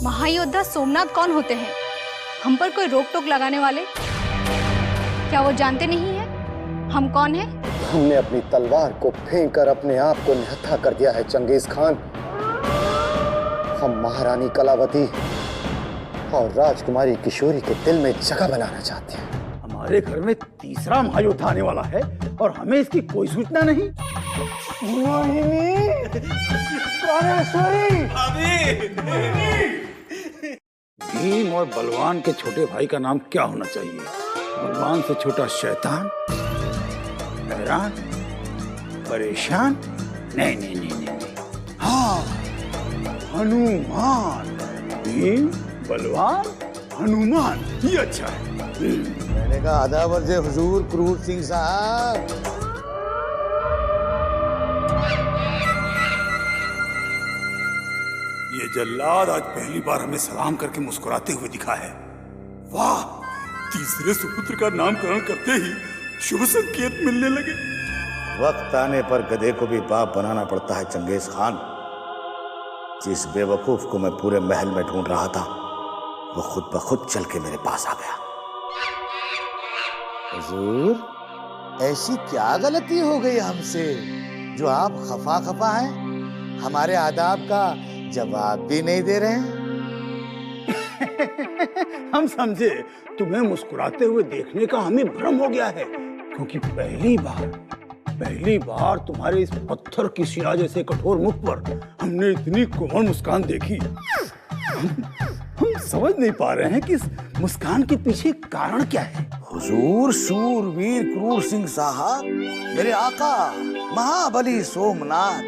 महायोद्धा सोमनाथ कौन होते हैं? हम पर कोई रोक टोक लगाने वाले? क्या वो जानते नहीं है हम कौन हैं? हमने अपनी तलवार को फेंक कर अपने आप को निहत्था कर दिया है चंगेज खान। हम महारानी कलावती और राजकुमारी किशोरी के दिल में जगह बनाना चाहते हैं। हमारे घर में तीसरा महायोद्धा आने वाला है और हमें इसकी कोई सूचना नहीं। भीम और बलवान के छोटे भाई का नाम क्या होना चाहिए? बलवान से छोटा शैतान, हैरान, परेशान? नहीं नहीं नहीं नहीं, हाँ, हनुमान। भीम, बलवान, हनुमान, ये अच्छा है। मैंने कहा आदाब अर्ज़ हुजूर क्रूर सिंह साहब। ये जल्लाद आज पहली बार हमें सलाम करके मुस्कुराते हुए दिखा है। वाह, तीसरे सुपुत्र का नामकरण करते ही शुभ संकेत मिलने लगे। वक्त आने पर गधे को भी बाप बनाना पड़ता है चंगेज खान। जिस बेवकूफ को मैं पूरे महल में ढूंढ रहा था वो खुद ब खुद चल के मेरे पास आ गया। हुजूर, ऐसी क्या गलती हो गई हमसे जो आप खफा खफा हैं? हमारे आदाब का जवाब भी नहीं दे रहे हैं। हम समझे तुम्हें मुस्कुराते हुए देखने का हमें भ्रम हो गया है, क्योंकि पहली बार तुम्हारे इस पत्थर की शिला जैसे कठोर मुख पर हमने इतनी कोमल मुस्कान देखी। हम समझ नहीं पा रहे हैं कि इस मुस्कान के पीछे कारण क्या है। हुजूर शूरवीर क्रूर सिंह साहब, मेरे आका महाबली सोमनाथ,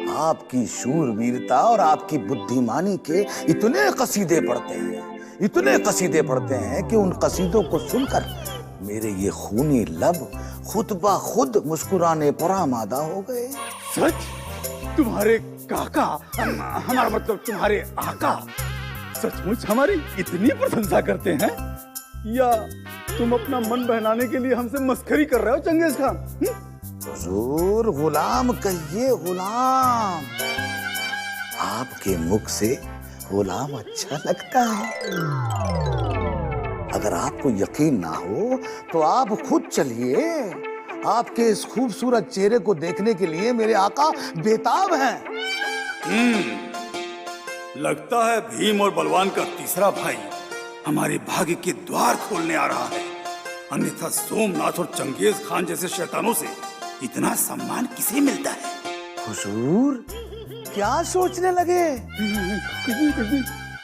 आपकी शूरवीरता और आपकी बुद्धिमानी के इतने कसीदे पढ़ते हैं कि उन कसीदों को सुनकर मेरे ये खूनी लब खुद ब खुद मुस्कुराने पर आमादा हो गए। सच? तुम्हारे काका, हमारा मतलब तुम्हारे आका सचमुच हमारी इतनी प्रशंसा करते हैं, या तुम अपना मन बहलाने के लिए हमसे मस्खरी कर रहे हो चंगेज खान? हुजूर, गुलाम कहिए गुलाम। आपके मुख से गुलाम अच्छा लगता है। अगर आपको यकीन ना हो तो आप खुद चलिए। आपके इस खूबसूरत चेहरे को देखने के लिए मेरे आका बेताब हैं। लगता है भीम और बलवान का तीसरा भाई हमारे भाग्य के द्वार खोलने आ रहा है। अन्यथा सोमनाथ और चंगेज खान जैसे शैतानों से इतना सम्मान किसे मिलता है? हुजूर, क्या सोचने लगे?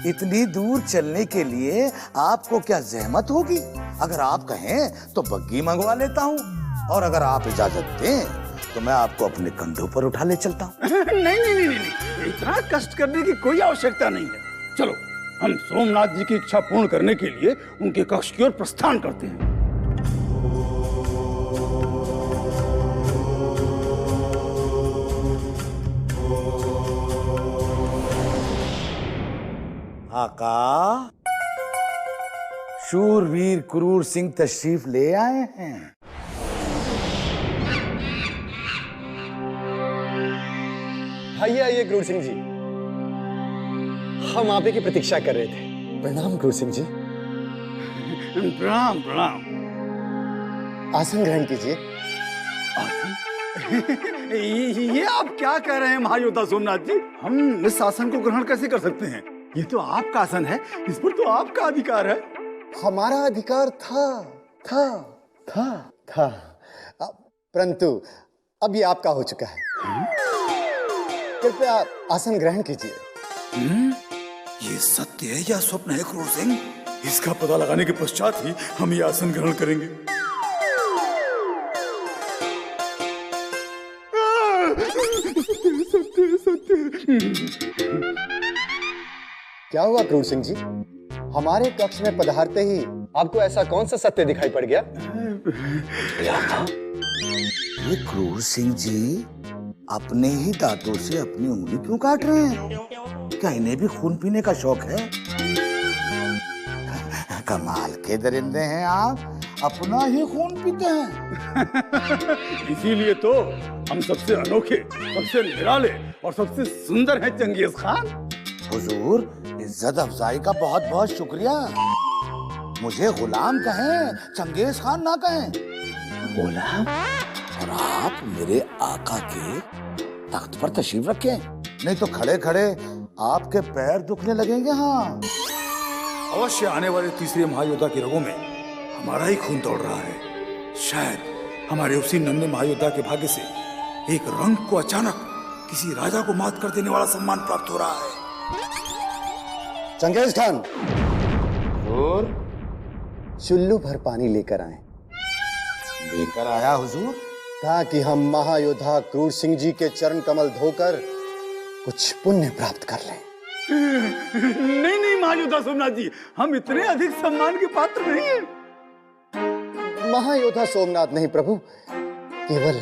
इतनी दूर चलने के लिए आपको क्या जहमत होगी? अगर आप कहें तो बग्गी मंगवा लेता हूँ, और अगर आप इजाजत दें तो मैं आपको अपने कंधों पर उठा ले चलता हूँ। नहीं, इतना कष्ट करने की कोई आवश्यकता नहीं है। चलो, हम सोमनाथ जी की इच्छा पूर्ण करने के लिए उनके कक्ष की ओर प्रस्थान करते हैं। आका, शूरवीर क्रूर सिंह तशरीफ ले आए हैं। आइए क्रूर सिंह जी, हम आप ही की प्रतीक्षा कर रहे थे। प्रणाम क्रूर सिंह जी। प्रणाम। आसन ग्रहण कीजिए। ये आप क्या कह रहे हैं महायोद्धा सोमनाथ जी? हम इस आसन को ग्रहण कैसे कर सकते हैं? ये तो आपका आसन है, इस पर तो आपका अधिकार है। हमारा अधिकार था, परंतु अब ये आपका हो चुका है। कृपया आसन ग्रहण कीजिए। ये सत्य है या स्वप्न है क्रूर सिंह? इसका पता लगाने के पश्चात ही हम ये आसन ग्रहण करेंगे। सत्य। क्या हुआ क्रूर सिंह जी? हमारे कक्ष में पधारते ही आपको ऐसा कौन सा सत्य दिखाई पड़ गया? ये क्रूर सिंह जी अपने ही दांतों से अपनी उंगली क्यों काट रहे हैं? क्या इन्हें भी खून पीने का शौक है? कमाल के दरिंदे हैं आप, अपना ही खून पीते हैं। इसीलिए तो हम सबसे अनोखे, सबसे निराले और सबसे सुंदर हैं चंगेज खान। हुजूर, इज्जत अफजाई का बहुत बहुत शुक्रिया। मुझे गुलाम कहें, चंगेज खान ना कहें। गुलाम? और आप मेरे आका के तख्त पर तशरीफ रखें, नहीं तो खड़े खड़े आपके पैर दुखने लगेंगे। हाँ, अवश्य आने वाले तीसरे महायोद्धा की रगों में हमारा ही खून दौड़ रहा है। शायद हमारे उसी नन्हे महायोद्धा के भाग्य से एक रंग को अचानक किसी राजा को मात कर देने वाला सम्मान प्राप्त हो रहा है। चंगेज खान, और चुल्लू भर पानी लेकर आए लेकर आया हुजूर। ताकि हम महायोद्धा क्रूर सिंह जी के चरण कमल धोकर कुछ पुण्य प्राप्त कर लें। नहीं नहीं महायोद्धा सोमनाथ जी, हम इतने अधिक सम्मान के पात्र नहीं हैं। महायोद्धा सोमनाथ नहीं प्रभु, केवल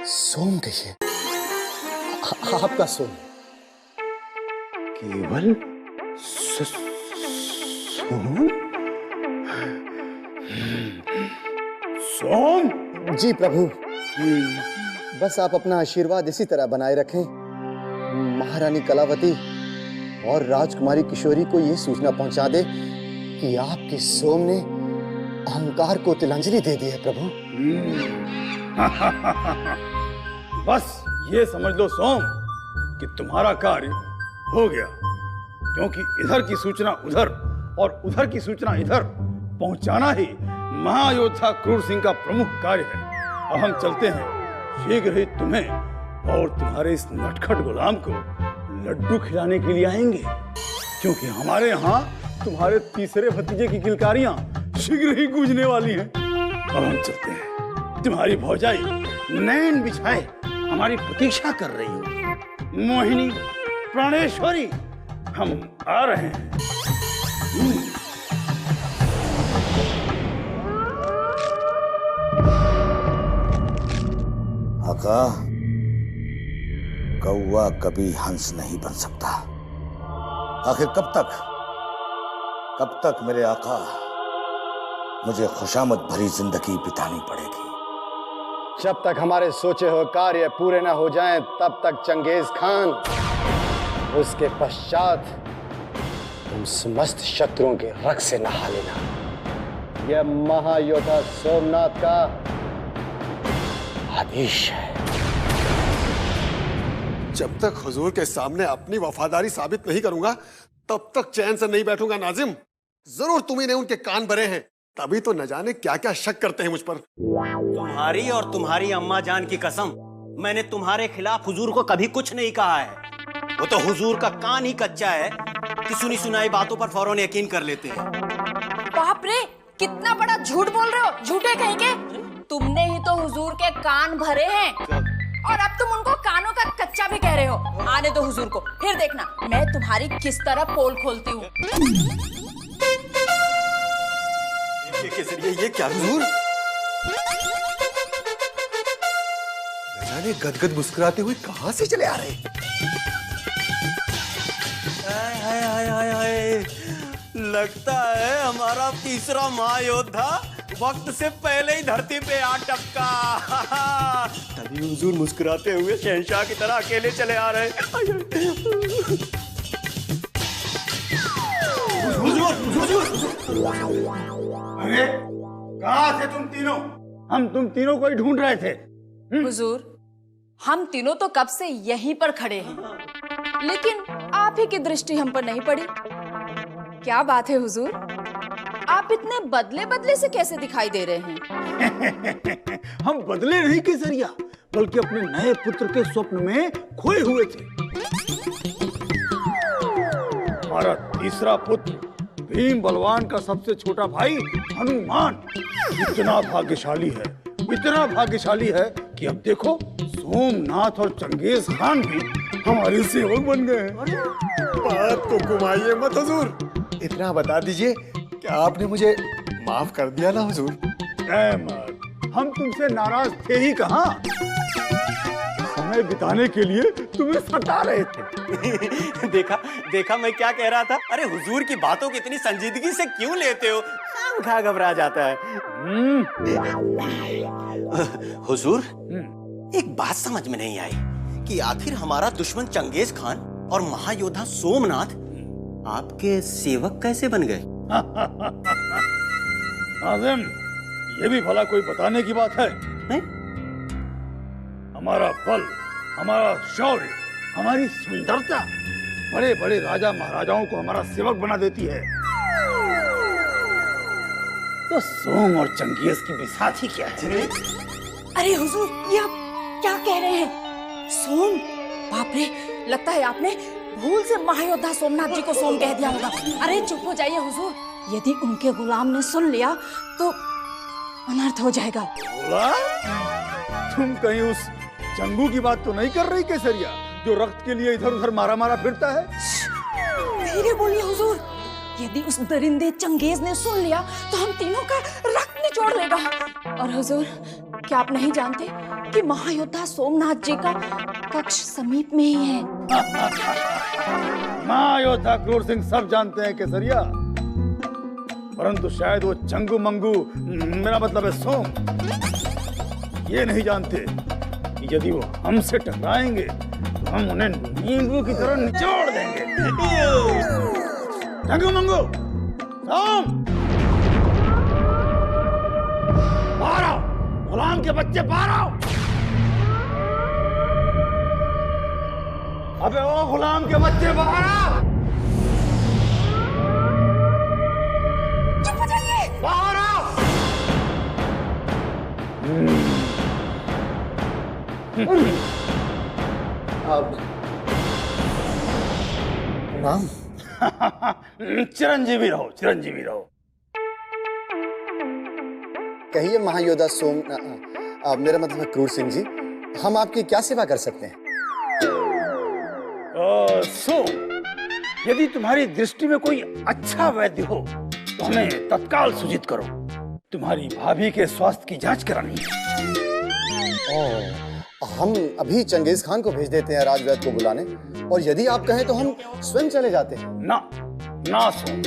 सोम कहिए, आपका सोम। केवल सोम? सोम? जी प्रभु, बस आप अपना आशीर्वाद इसी तरह बनाए रखें। महारानी कलावती और राजकुमारी किशोरी को यह सूचना पहुंचा दे कि आपके सोम ने अहंकार को तिलांजलि दे दी है प्रभु। बस ये समझ लो सोम कि तुम्हारा कार्य हो गया, क्योंकि इधर की सूचना उधर और उधर की सूचना इधर पहुंचाना ही महायोद्धा क्रूर सिंह का प्रमुख कार्य है। अब हम चलते हैं, शीघ्र ही तुम्हें और तुम्हारे इस नटखट गुलाम को लड्डू खिलाने के लिए आएंगे, क्योंकि हमारे यहाँ तुम्हारे तीसरे भतीजे की किलकारियां शीघ्र ही गूंजने वाली हैं। अब हम चलते हैं, तुम्हारी भौजाई नैन बिछाए हमारी प्रतीक्षा कर रही हो। मोहिनी, प्राणेश्वरी, हम आ रहे हैं। आका, कौवा कभी हंस नहीं बन सकता। आखिर कब तक मेरे आका मुझे खुशामद भरी जिंदगी बितानी पड़ेगी? जब तक हमारे सोचे हुए कार्य पूरे न हो जाएं, तब तक चंगेज खान। उसके पश्चात तुम समस्त शत्रुओं के रग से नहा लेना। यह महायोद्धा सोमनाथ का आदेश है। जब तक हुजूर के सामने अपनी वफादारी साबित नहीं करूंगा, तब तक चैन से नहीं बैठूंगा। नाजिम, जरूर तुम्ही ने उनके कान भरे हैं, तभी तो न जाने क्या क्या शक करते हैं मुझ पर। तुम्हारी और तुम्हारी अम्मा जान की कसम, मैंने तुम्हारे खिलाफ हुजूर को कभी कुछ नहीं कहा है। वो तो हुजूर का कान ही कच्चा है कि सुनी सुनाई बातों पर फौरन यकीन कर लेते हैं। बाप रे, कितना बड़ा झूठ बोल रहे हो, झूठे कहीं के। तुमने ही तो हुजूर के कान भरे हैं और अब तुम उनको कानों का कच्चा भी कह रहे हो। आने दो हुजूर को, फिर देखना मैं तुम्हारी किस तरह पोल खोलती हूँ। ये क्या हुजूर? न जाने गदगद मुस्कुराते हुए कहां से चले आ रहे हैं। हाय हाय हाय हाय, लगता है हमारा तीसरा महायोद्धा वक्त से पहले ही धरती पे आ टपका। तभी हुजूर मुस्कुराते हुए शहंशाह की तरह अकेले चले आ रहे हैं। अरे कहाँ थे तुम तीनों? हम तुम तीनों को ही ढूंढ रहे थे। हुजूर, हम तीनों तो कब से यहीं पर खड़े हैं, लेकिन आप ही की दृष्टि हम पर नहीं पड़ी। क्या बात है हुजूर, आप इतने बदले बदले से कैसे दिखाई दे रहे हैं? हम बदले नहीं केसरिया, बल्कि अपने नए पुत्र के स्वप्न में खोए हुए थे। हमारा तीसरा पुत्र भीम बलवान का सबसे छोटा भाई हनुमान इतना भाग्यशाली है कि अब देखो सोमनाथ और चंगेज खान भी हमारे सेवक बन गए हैं। बात को घुमाइए मत हुजूर, इतना बता दीजिए कि आपने मुझे माफ कर दिया ना हुजूर। अहमद, हम तुमसे नाराज थे ही कहाँ, समय बिताने के लिए तुम्हें सता रहे थे। देखा मैं क्या कह रहा था। अरे हुजूर की बातों की इतनी संजीदगी से क्यों लेते हो? खामखा घबरा जाता है। हुजूर, एक बात समझ में नहीं आई कि आखिर हमारा दुश्मन चंगेज खान और महायोद्धा सोमनाथ आपके सेवक कैसे बन गए? नाज़िम, ये भी भला कोई बताने की बात है? हैं? हमारा बल, हमारा शौर्य, हमारी सुंदरता बड़े बड़े राजा महाराजाओं को हमारा सेवक बना देती है। तो सोम और चंगेज की बिसाती क्या है? अरे हुजूर, ये आप क्या कह रहे हैं? सोम? बाप रे, लगता है आपने भूल से महायोद्धा सोमनाथ जी को सोम कह दिया होगा। अरे चुप हो जाइए हुजूर, यदि उनके गुलाम ने सुन लिया तो अनर्थ हो जाएगा। बोला? तुम कहीं उस चंगू की बात तो नहीं कर रही केसरिया, जो रक्त के लिए इधर उधर मारा मारा फिरता है? धीरे बोलिए हुजूर, यदि उस दरिंदे चंगेज ने सुन लिया तो हम तीनों का रक्त निचोड़ लेगा। और हुजूर, क्या आप नहीं जानते कि महायोद्धा सोमनाथ जी का कक्ष समीप में ही है? महायोद्धा क्रूर सिंह सब जानते हैं केसरिया, परंतु शायद वो चंगू मंगू, मेरा मतलब है सोम, ये नहीं जानते कि यदि वो हमसे टकराएंगे तो हम उन्हें नींबू की तरह निचोड़ देंगे। चंगू मंगू, सोम, बाहर आओ, गुलाम के बच्चे बाहर आओ। अबे ओ गुलाम के बच्चे बाहर आओ। चुप हो जाइए। बाहर आओ। अब नाम चिरंजीवी रहो, चिरंजीवी रहो। कहिए महायोद्धा सोम, मेरा मतलब है क्रूर सिंह जी, हम आपकी क्या सेवा कर सकते हैं? सोम, यदि तुम्हारी दृष्टि में कोई अच्छा वैद्य हो तो हमें तत्काल सूचित करो। तुम्हारी भाभी के स्वास्थ्य की जांच करानी है। हम अभी चंगेज खान को भेज देते हैं राजवैद्य को बुलाने, और यदि आप कहें तो हम स्वयं चले जाते हैं। ना ना सोम,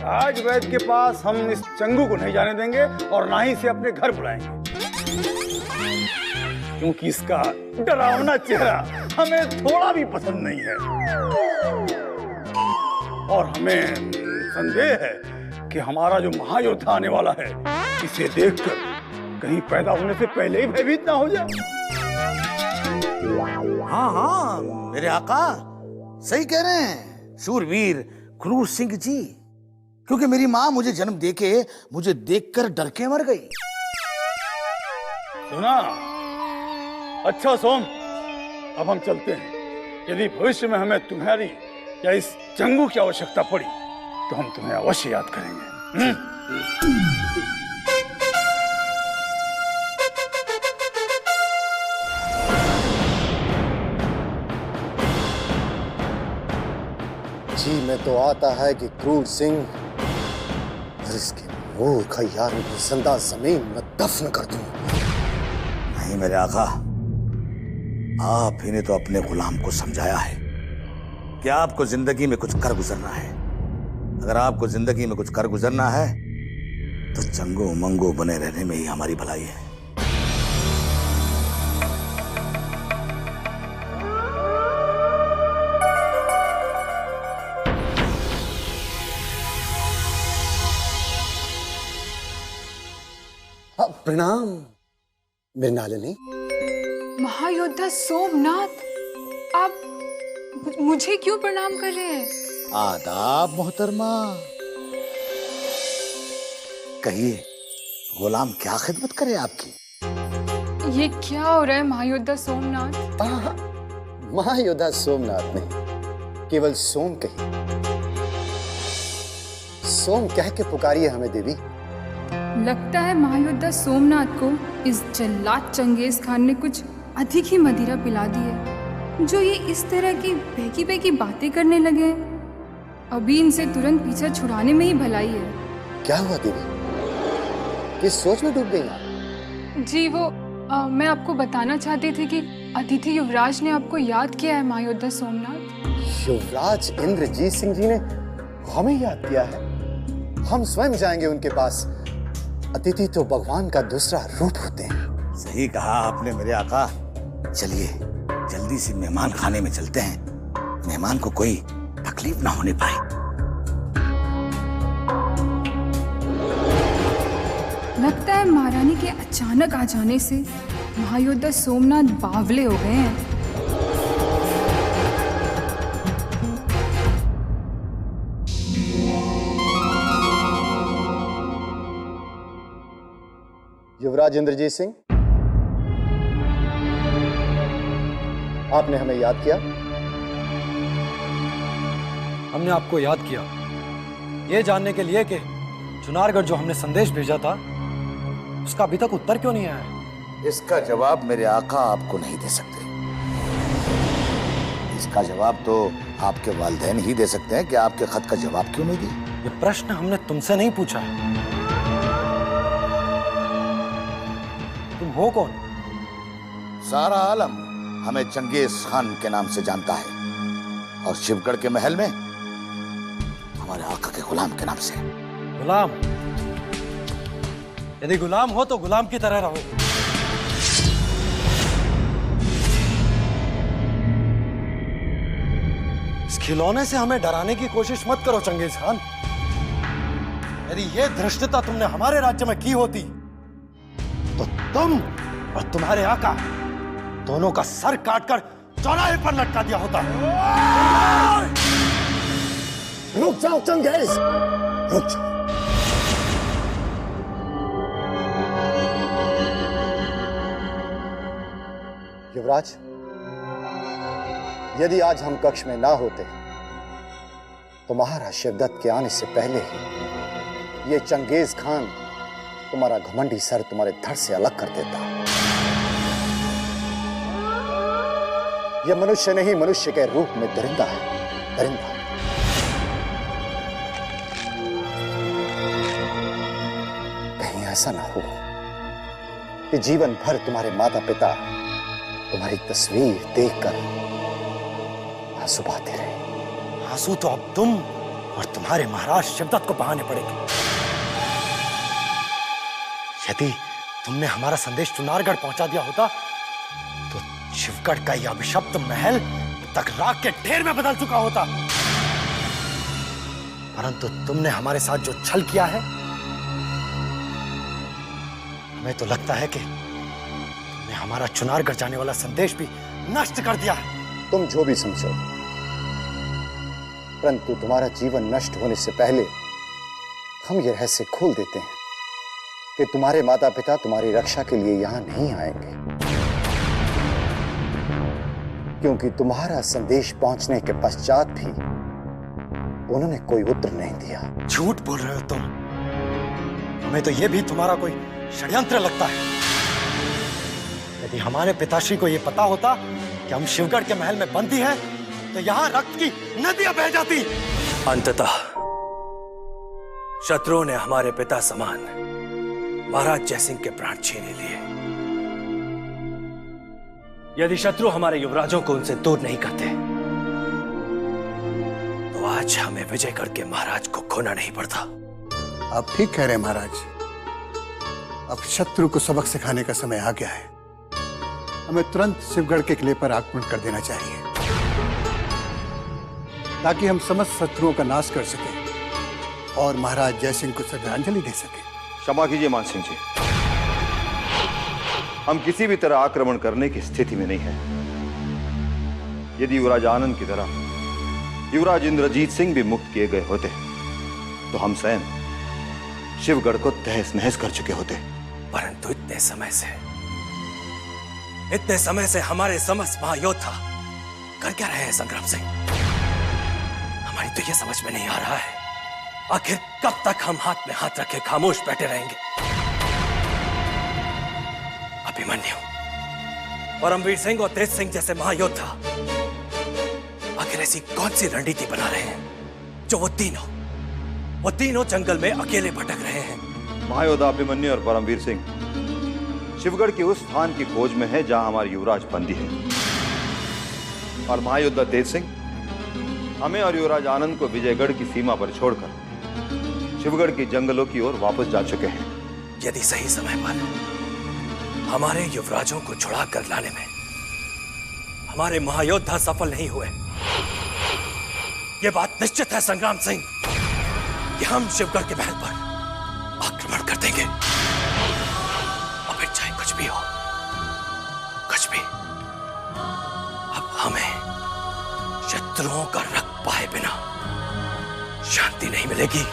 राजवैद्य के पास हम इस चंगू को नहीं जाने देंगे और ना ही इसे अपने घर बुलाएंगे, क्योंकि इसका डरावना चेहरा हमें थोड़ा भी पसंद नहीं है और हमें संदेह है कि हमारा जो महायोद्धा आने वाला है, इसे देखकर कहीं पैदा होने से पहले ही भयभीत ना हो जाए। हाँ हाँ, मेरे आका सही कह रहे हैं शूरवीर क्रूर सिंह जी, क्योंकि मेरी माँ मुझे जन्म देके मुझे देखकर डर के मर गई। सुना? अच्छा सोम, अब हम चलते हैं। यदि भविष्य में हमें तुम्हारी या इस चंगू की आवश्यकता पड़ी तो हम तुम्हें अवश्य याद करेंगे। जी में तो आता है कि क्रूर सिंह और इसके मूर्ख यारों को जिंदा जमीन में दफन कर दूं। नहीं मेरे आका, आप ही ने तो अपने गुलाम को समझाया है कि आपको जिंदगी में कुछ कर गुजरना है। अगर आपको जिंदगी में कुछ कर गुजरना है तो चंगू मंगू बने रहने में ही हमारी भलाई है। प्रणाम मृणालिनी। महायोद्धा सोमनाथ, आप मुझे क्यों प्रणाम कर रहे हैं? आदाब मोहतरमा। कहिए गुलाम क्या खिदमत करे आपकी? ये क्या हो रहा है महायोद्धा सोमनाथ? महायोद्धा सोमनाथ नहीं, केवल सोम कहिए। सोम कह के पुकारिए हमें देवी। लगता है महायोद्धा सोमनाथ को इस जल्लाद चंगेज खान ने कुछ अधिक ही मदिरा पिला दी है, जो ये इस तरह की बहकी बहकी बातें करने लगे हैं। अभी इनसे तुरंत पीछा छुड़ाने में ही भलाई है। क्या हुआ देवी, किस सोच में डूब गई आप? जी वो मैं आपको बताना चाहती थी कि अतिथि युवराज ने आपको याद किया है महायोद्धा सोमनाथ। युवराज इंद्रजीत सिंह जी ने हमें याद किया है? हम स्वयं जाएंगे उनके पास। अतिथि तो भगवान का दूसरा रूप होते हैं। सही कहा आपने मेरे आका। चलिए जल्दी से मेहमान खाने में चलते हैं मेहमान को कोई तकलीफ ना होने पाए। लगता है महारानी के अचानक आ जाने से महायोद्धा सोमनाथ बावले हो गए हैं। युवराज इंद्रजीत सिंह, आपने हमें याद किया? हमने आपको याद किया ये जानने के लिए कि चुनारगढ़ जो हमने संदेश भेजा था उसका अभी तक उत्तर क्यों नहीं आया। इसका जवाब मेरे आका आपको नहीं दे सकते। इसका जवाब तो आपके वालिदैन ही दे सकते हैं कि आपके खत का जवाब क्यों नहीं दिया। ये प्रश्न हमने तुमसे नहीं पूछा है। तुम हो कौन? सारा आलम हमें चंगेज खान के नाम से जानता है और शिवगढ़ के महल में हमारे आका के गुलाम के नाम से। गुलाम? यदि गुलाम हो तो गुलाम की तरह रहो। इस खिलौने से हमें डराने की कोशिश मत करो चंगेज खान। यदि यह धृष्टता तुमने हमारे राज्य में की होती तो तुम और तुम्हारे आका दोनों का सर काटकर चौराहे पर लटका दिया होता। रुक जाओ चंगेज, रुक जाओ। युवराज, यदि आज हम कक्ष में ना होते तो महाराज शिवदत्त के आने से पहले ही ये चंगेज खान तुम्हारा घमंडी सर तुम्हारे धड़ से अलग कर देता। यह मनुष्य नहीं, मनुष्य के रूप में दरिंदा है, दरिंदा। कहीं ऐसा ना हो कि जीवन भर तुम्हारे माता पिता तुम्हारी तस्वीर देखकर आंसू बहाते रहे। आंसू तो अब तुम और तुम्हारे महाराज शिवदत्त को बहाने पड़ेंगे। यदि तुमने हमारा संदेश चुनारगढ़ पहुंचा दिया होता तो शिवगढ़ का यह अभिशप्त महल तक राख के ढेर में बदल चुका होता। परंतु तुमने हमारे साथ जो छल किया है, हमें तो लगता है कि तुमने हमारा चुनारगढ़ जाने वाला संदेश भी नष्ट कर दिया है। तुम जो भी समझो, परंतु तुम्हारा जीवन नष्ट होने से पहले हम ये रहस्य खोल देते हैं कि तुम्हारे माता पिता तुम्हारी रक्षा के लिए यहां नहीं आएंगे, क्योंकि तुम्हारा संदेश पहुंचने के पश्चात भी उन्होंने कोई उत्तर नहीं दिया। झूठ बोल रहे हो तुम। हमें तो यह भी तुम्हारा कोई षड्यंत्र लगता है। यदि हमारे पिताश्री को यह पता होता कि हम शिवगढ़ के महल में बंदी हैं, तो यहां रक्त की नदियां बह जाती। अंततः शत्रुओं ने हमारे पिता समान महाराज जयसिंह के प्राण छीने लिए। यदि शत्रु हमारे युवराजों को उनसे दूर नहीं करते तो आज हमें विजयगढ़ के महाराज को खोना नहीं पड़ता। आप ठीक कह रहे हैं महाराज। अब शत्रु को सबक सिखाने का समय आ गया है। हमें तुरंत शिवगढ़ के किले पर आक्रमण कर देना चाहिए ताकि हम समस्त शत्रुओं का नाश कर सकें और महाराज जयसिंह को श्रद्धांजलि दे सकें। क्षमा कीजिए मान सिंह जी, हम किसी भी तरह आक्रमण करने की स्थिति में नहीं हैं। यदि युवराज आनंद की तरह युवराज इंद्रजीत सिंह भी मुक्त किए गए होते तो हम स्वयं शिवगढ़ को तहस नहस कर चुके होते। परंतु इतने समय से हमारे समस्त महायोद्धा कर क्या रहे हैं संग्राम सिंह? हमारी तो यह समझ में नहीं आ रहा है, आखिर कब तक हम हाथ में हाथ रखे खामोश बैठे रहेंगे? अभिमन्यु, परमवीर सिंह और तेज सिंह जैसे महायोद्धा आखिर ऐसी कौन सी रणनीति बना रहे हैं जो वो तीनों जंगल में अकेले भटक रहे हैं? महायोद्धा अभिमन्यु और परमवीर सिंह शिवगढ़ के उस स्थान की खोज में है जहां हमारे युवराज बंदी है, और महायोद्धा तेज सिंह हमें और युवराज आनंद को विजयगढ़ की सीमा पर छोड़कर शिवगढ़ के जंगलों की ओर वापस जा चुके हैं। यदि सही समय पर हमारे युवराजों को छुड़ा कर लाने में हमारे महायोद्धा सफल नहीं हुए ये बात निश्चित है संग्राम सिंह कि हम शिवगढ़ के महल पर आक्रमण कर देंगे, और फिर चाहे कुछ भी हो, कुछ भी, अब हमें शत्रुओं का रक्त पाए बिना शांति नहीं मिलेगी।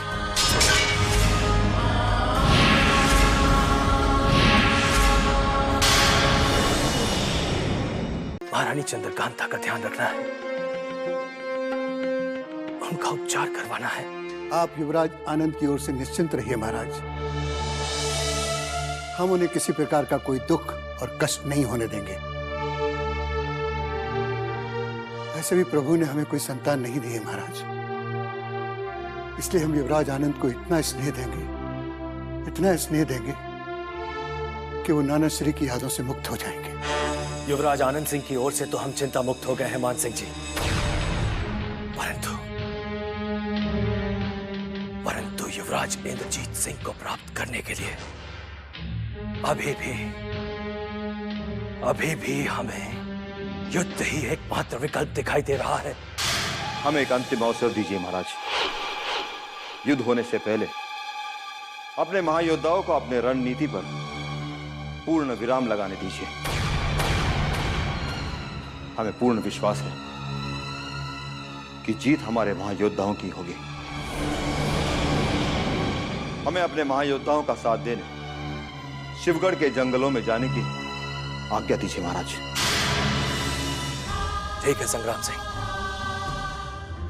महारानी चंद्रकांता का ध्यान रखना है, उनका उपचार करवाना है। आप युवराज आनंद की ओर से निश्चिंत रहिए महाराज, हम उन्हें किसी प्रकार का कोई दुख और कष्ट नहीं होने देंगे। वैसे भी प्रभु ने हमें कोई संतान नहीं दी है महाराज, इसलिए हम युवराज आनंद को इतना स्नेह देंगे कि वो नाना श्री की यादों से मुक्त हो जाएंगे। युवराज आनंद सिंह की ओर से तो हम चिंता मुक्त हो गए हैं मान सिंह जी, परंतु युवराज इंद्रजीत सिंह को प्राप्त करने के लिए अभी भी हमें युद्ध ही एकमात्र विकल्प दिखाई दे रहा है। हमें एक अंतिम अवसर दीजिए महाराज। युद्ध होने से पहले अपने महायोद्धाओं को अपने रणनीति पर पूर्ण विराम लगाने दीजिए। हमें पूर्ण विश्वास है कि जीत हमारे महायोद्धाओं की होगी। हमें अपने महायोद्धाओं का साथ देने शिवगढ़ के जंगलों में जाने की आज्ञा दीजिए महाराज। ठीक है संग्राम सिंह,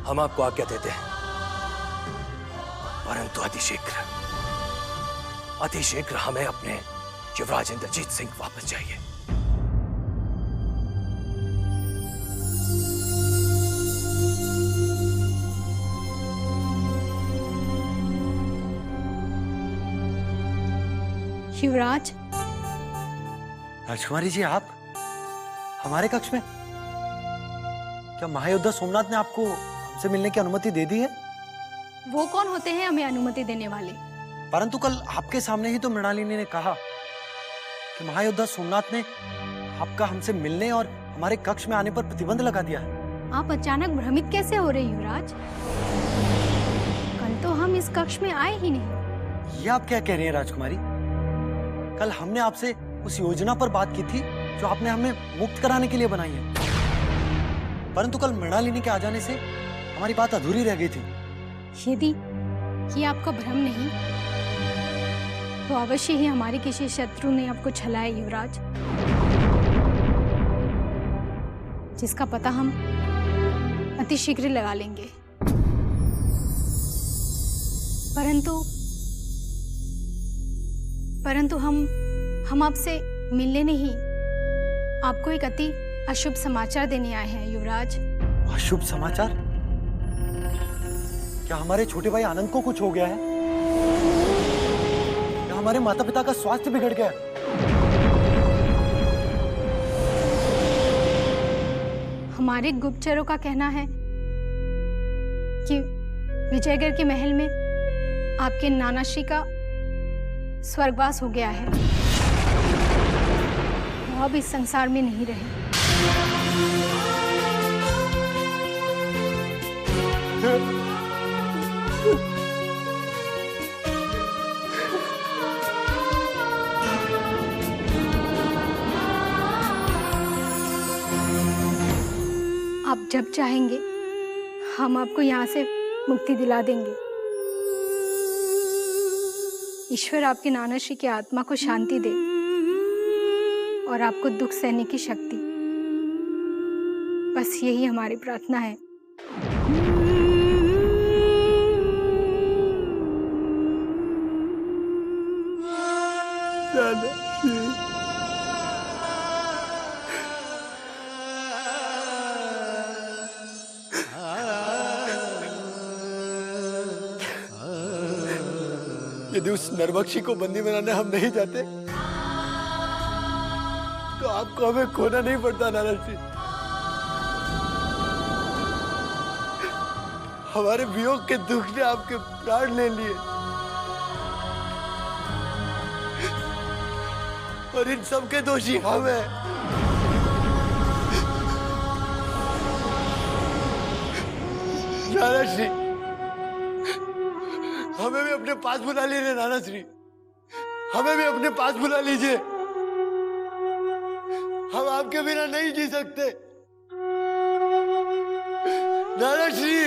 हम आपको आज्ञा देते हैं, परंतु अतिशीघ्र हमें अपने युवराज इंद्रजीत सिंह वापस चाहिए। युवराज। राजकुमारी जी, आप हमारे कक्ष में? क्या महायोद्धा सोमनाथ ने आपको हमसे मिलने की अनुमति दे दी है? वो कौन होते हैं हमें अनुमति देने वाले? परंतु कल आपके सामने ही तो मृणालिनी ने कहा कि महायोद्धा सोमनाथ ने आपका हमसे मिलने और हमारे कक्ष में आने पर प्रतिबंध लगा दिया है। आप अचानक भ्रमित कैसे हो रहे युवराज? कल तो हम इस कक्ष में आए ही नहीं। ये आप क्या कह रही हैं राजकुमारी? कल हमने आपसे उस योजना पर बात की थी जो आपने हमें मुक्त कराने के लिए बनाई है, परंतु कल मृणालिनी के आ जाने से हमारी बात अधूरी रह गई थी। यदि ये आपका भ्रम नहीं तो अवश्य ही हमारे किसी शत्रु ने आपको छलाया युवराज, जिसका पता हम अतिशीघ्र लगा लेंगे। परंतु हम आपसे मिलने नहीं, आपको एक अति अशुभ समाचार देने आए हैं युवराज। अशुभ समाचार? क्या हमारे छोटे भाई आनंद को कुछ हो गया है? या हमारे माता पिता का स्वास्थ्य बिगड़ गया है? हमारे गुप्तचरों का कहना है कि विजयगढ़ के महल में आपके नानाश्री का स्वर्गवास हो गया है, वो अब इस संसार में नहीं रहे। आप जब चाहेंगे हम आपको यहाँ से मुक्ति दिला देंगे। ईश्वर आपके नानाश्री की आत्मा को शांति दे और आपको दुख सहने की शक्ति, बस यही हमारी प्रार्थना है। यदि उस नरबक्षी को बंदी बनाने हम नहीं जाते तो आपको हमें खोना नहीं पड़ता नानाजी। हमारे वियोग के दुख ने आपके प्राण ले लिए और इन सब के दोषी हम हैं। नाना श्री, हमें भी अपने पास बुला लीजिए नाना श्री, हमें भी अपने पास बुला लीजिए। हम आपके बिना नहीं जी सकते नाना श्री।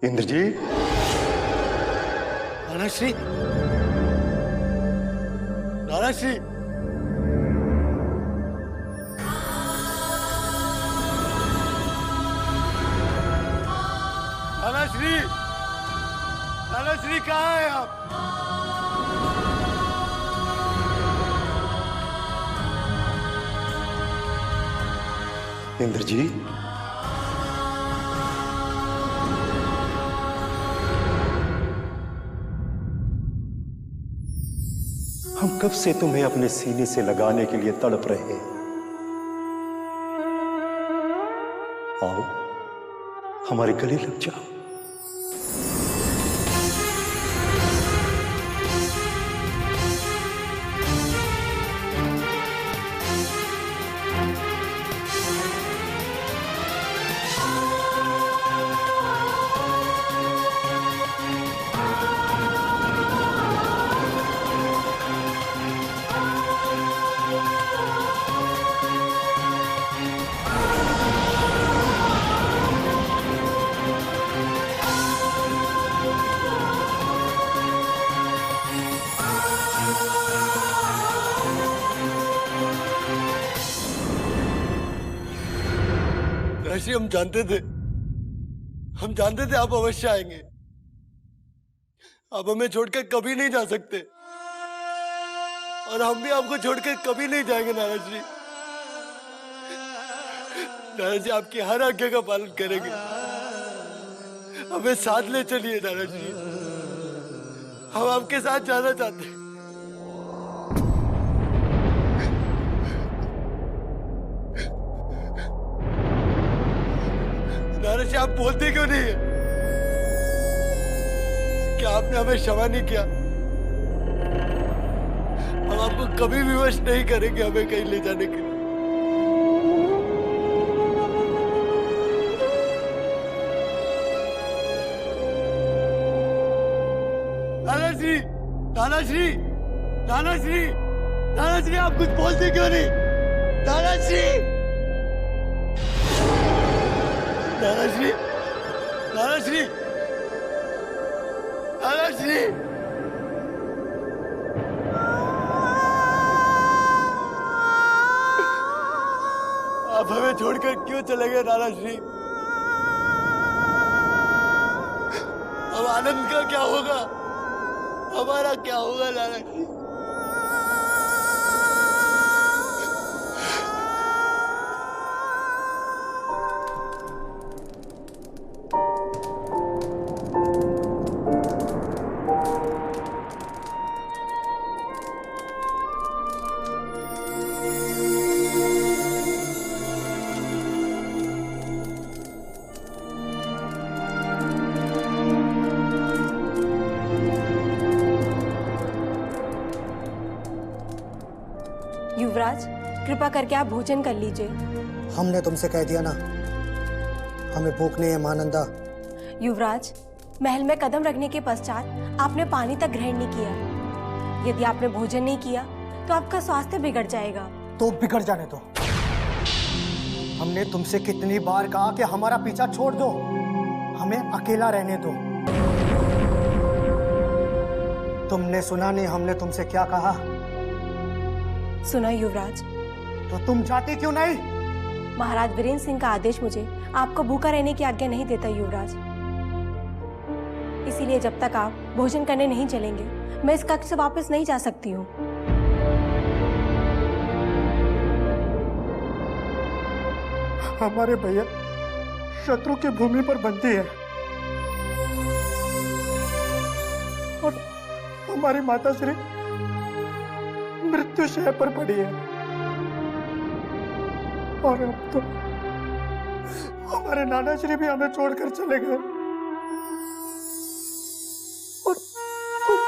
इंद्र जी, नाना श्री, नाना श्री, नाना श्री, नाना श्री कहाँ है आप? इंद्र जी, हम कब से तुम्हें अपने सीने से लगाने के लिए तड़प रहे हैं। आओ, हमारे गले लग जाओ। ऋषि, हम जानते थे आप अवश्य आएंगे। आप हमें छोड़कर कभी नहीं जा सकते और हम भी आपको छोड़कर कभी नहीं जाएंगे नाना जी। नाना जी आपकी हर आज्ञा का पालन करेंगे। हमें साथ ले चलिए नाना जी, हम आपके साथ जाना चाहते हैं। नाना जी आप बोलते क्यों नहीं है? क्या आपने हमें क्षमा नहीं किया? हम आपको कभी विवश नहीं करेंगे हमें कहीं ले जाने के लिए। नाना श्री, नाना श्री, नाना श्री, नाना श्री आप कुछ बोलते क्यों नहीं? नाना श्री, नाना श्री, नाना श्री, नाना श्री, आप हमें छोड़कर क्यों चले गए नाना श्री? अब आनंद का क्या होगा? हमारा क्या होगा नाना श्री? युवराज, कृपा करके आप भोजन कर लीजिए। हमने तुमसे कह दिया ना, हमें भूख नहीं है मानंदा। युवराज, महल में कदम रखने के पश्चात आपने पानी तक ग्रहण नहीं किया। यदि आपने भोजन नहीं किया तो आपका स्वास्थ्य बिगड़ जाएगा। तो बिगड़ जाने दो। हमने तुमसे कितनी बार कहा कि हमारा पीछा छोड़ दो, हमें अकेला रहने दो। तुमने सुना नहीं हमने तुमसे क्या कहा? सुना युवराज। तो तुम जाते क्यों नहीं? महाराज वीरेंद्र सिंह का आदेश मुझे आपको भूखा रहने की आज्ञा नहीं देता युवराज। इसीलिए जब तक आप भोजन करने नहीं चलेंगे मैं इस कक्ष से वापस नहीं जा सकती हूँ। हमारे भैया शत्रु की भूमि पर बंदी है और हमारी माता श्री मृत्यु शय पर पड़ी है और अब तो हमारे नाना श्री भी हमें छोड़कर चले गए और तुम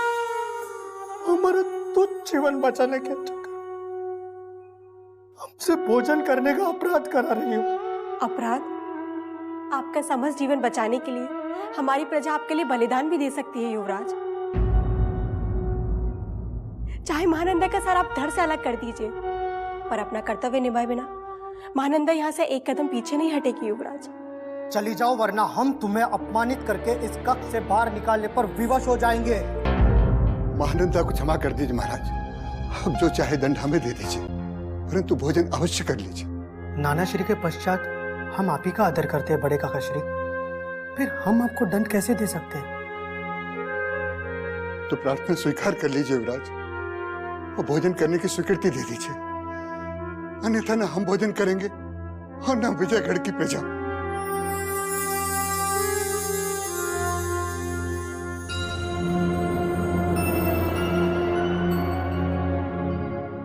हमारा तुच्छ जीवन बचाने के चक्कर मुझसे भोजन करने का अपराध करा रही हो। अपराध? आपका समस्त जीवन बचाने के लिए हमारी प्रजा आपके लिए बलिदान भी दे सकती है युवराज। चाहे महानंदा का सर आप धड़ से अलग कर दीजिए, पर अपना कर्तव्य निभाए बिना महानंदा यहाँ से एक कदम पीछे नहीं हटेगी युवराज। चली जाओ, वरना हम तुम्हें अपमानित करके इस कक्ष से बाहर निकालने पर विवश हो जाएंगे। महानंदा को क्षमा कर दीजिए महाराज, अब जो चाहे दंड हमें दे दीजिए, परंतु भोजन अवश्य कर लीजिए। नाना श्री के पश्चात हम आप ही का आदर करते हैं बड़े काका श्री, फिर हम आपको दंड कैसे दे सकते हैं? तो प्रार्थना स्वीकार कर लीजिए युवराज, और भोजन करने की स्वीकृति दे दीजिए, अन्यथा न हम भोजन करेंगे और न विजयगढ़ की प्रजा।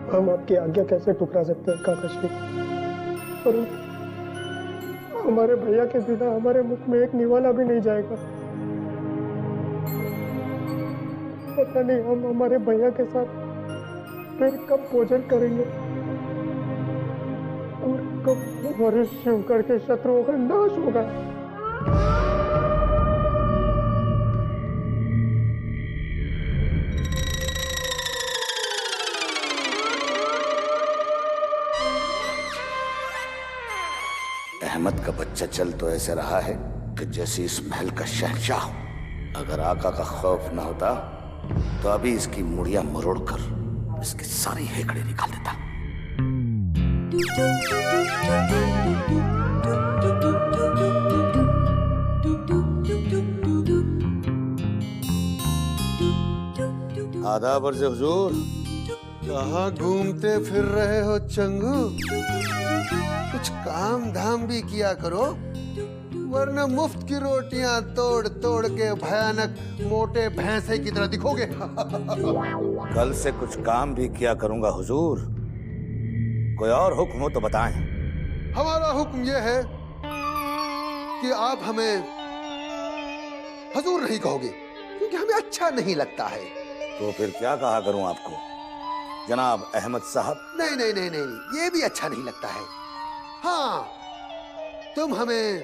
हम आपकी आज्ञा कैसे ठुकरा सकते हैं काका श्री? और हमारे भैया के बिना हमारे मुख में एक निवाला भी नहीं जाएगा। पता नहीं हम हमारे भैया के साथ फिर कब भोजन करेंगे और कब हमारे शिवगढ़ के शत्रुओं का नाश होगा। अहमद का बच्चा चल तो ऐसे रहा है कि जैसे इस महल का शहंशाह हो। अगर आका का खौफ न होता तो अभी इसकी मुड़ियां मरोड़कर इसके सारे हेकड़े निकाल देता। आदाब अर्ज़ हुजूर। कहाँ घूमते फिर रहे हो चंगू? कुछ काम धाम भी किया करो, वरना मुफ्त की रोटियां तोड़ तोड़ के भयानक मोटे भैंसे की तरह दिखोगे। कल से कुछ काम भी किया करूंगा हुजूर। कोई और हुक्म हो तो बताएं। हमारा हुक्म यह है कि आप हमें हुजूर नहीं कहोगे, क्योंकि हमें अच्छा नहीं लगता है। तो फिर क्या कहा करूं आपको? जनाब अहमद साहब? नहीं नहीं नहीं नहीं, ये भी अच्छा नहीं लगता है। हाँ, तुम हमें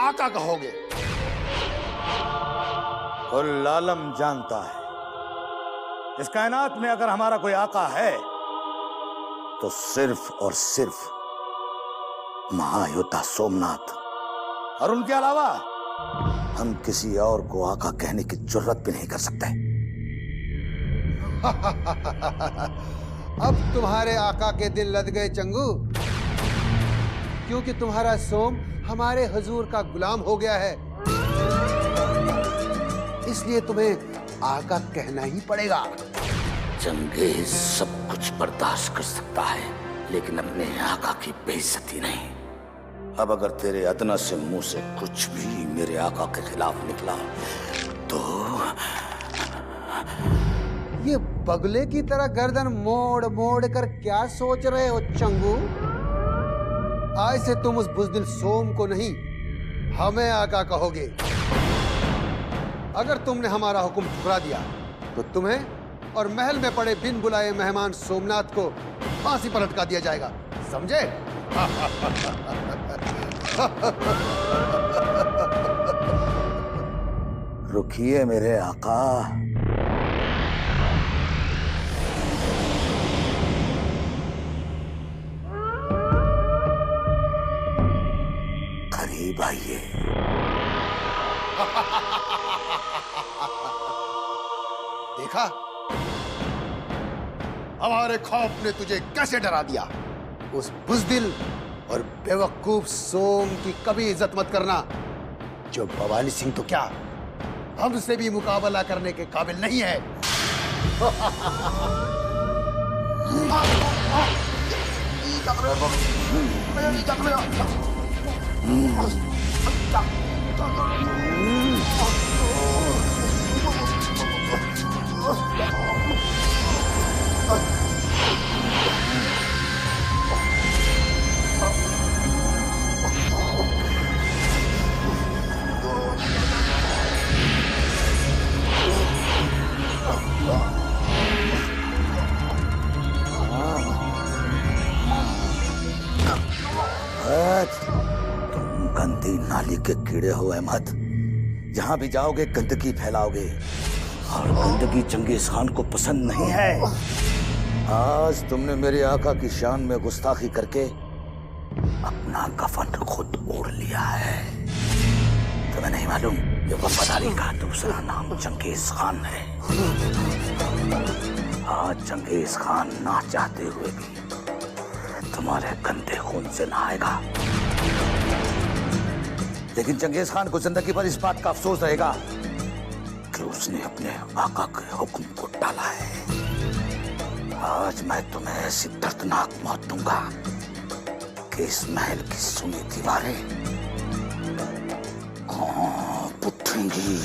आका कहोगे। कुल आलम जानता है इस कायनात में अगर हमारा कोई आका है तो सिर्फ और सिर्फ महायोद्धा सोमनाथ, और उनके अलावा हम किसी और को आका कहने की जरूरत भी नहीं कर सकते। अब तुम्हारे आका के दिल लद गए चंगू, क्योंकि तुम्हारा सोम हमारे हुजूर का गुलाम हो गया है, इसलिए तुम्हें आका कहना ही पड़ेगा। चंगेज सब कुछ बर्दाश्त कर सकता है, लेकिन अपने आका की बेइज्जती नहीं। अब अगर तेरे अदना से मुंह से कुछ भी मेरे आका के खिलाफ निकला तो ये बगले की तरह गर्दन मोड़ मोड़ कर क्या सोच रहे हो चंगू? आज से तुम उस बुज़दिल सोम को नहीं, हमें आका कहोगे। अगर तुमने हमारा हुक्म ठुकरा दिया तो तुम्हें और महल में पड़े बिन बुलाए मेहमान सोमनाथ को फांसी पर लटका दिया जाएगा, समझे? रुकिए मेरे आका। करीब आइए। देखा, हमारे खौफ ने तुझे कैसे डरा दिया। उस बुज़दिल और बेवकूफ सोम की कभी इज्जत मत करना। जो भवानी सिंह तो क्या, हमसे भी मुकाबला करने के काबिल नहीं है। के कीड़े हो अहमद। जहां भी जाओगे गंदगी फैलाओगे और गंदगी चंगेज खान को पसंद नहीं है। आज तुमने मेरे आका की शान में गुस्ताखी करके अपना कफन खुद ओढ़ लिया है। तुम्हें नहीं मालूम ये वफादारी का दूसरा नाम चंगेज खान है। आज चंगेज खान ना चाहते हुए भी तुम्हारे गंदे खून से नहाएगा, लेकिन चंगेज खान को जिंदगी भर इस बात का अफसोस रहेगा कि उसने अपने आका के हुक्म को टाला है। आज मैं तुम्हें ऐसी दर्दनाक मौत दूंगा कि इस महल की सुनी दीवारें कांप उठेंगी।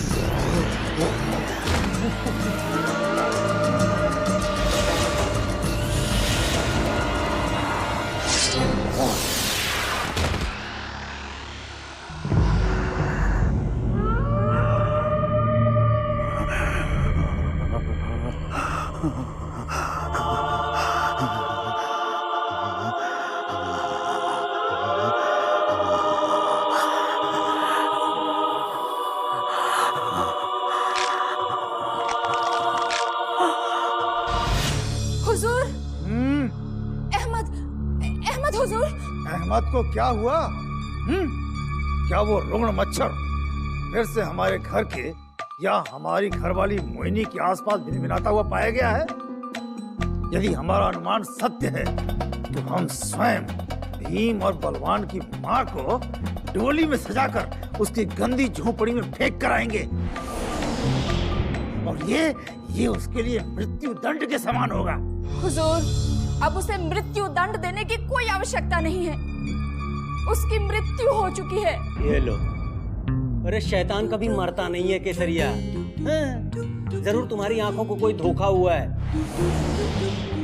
अहमद को क्या हुआ? क्या वो रुग्ण मच्छर फिर से हमारे घर के या हमारी घरवाली मोहिनी के आसपास भिनभिनाता हुआ पाया गया है? यदि हमारा अनुमान सत्य है तो हम स्वयं भीम और बलवान की माँ को डोली में सजाकर उसकी गंदी झोपड़ी में फेंक कर आएंगे और ये उसके लिए मृत्यु दंड के समान होगा। हुजूर, अब उसे मृत्यु दंड देने की कोई आवश्यकता नहीं है। उसकी मृत्यु हो चुकी है। ये लो। अरे शैतान कभी मरता नहीं है केसरिया। जरूर तुम्हारी आंखों को कोई धोखा हुआ है।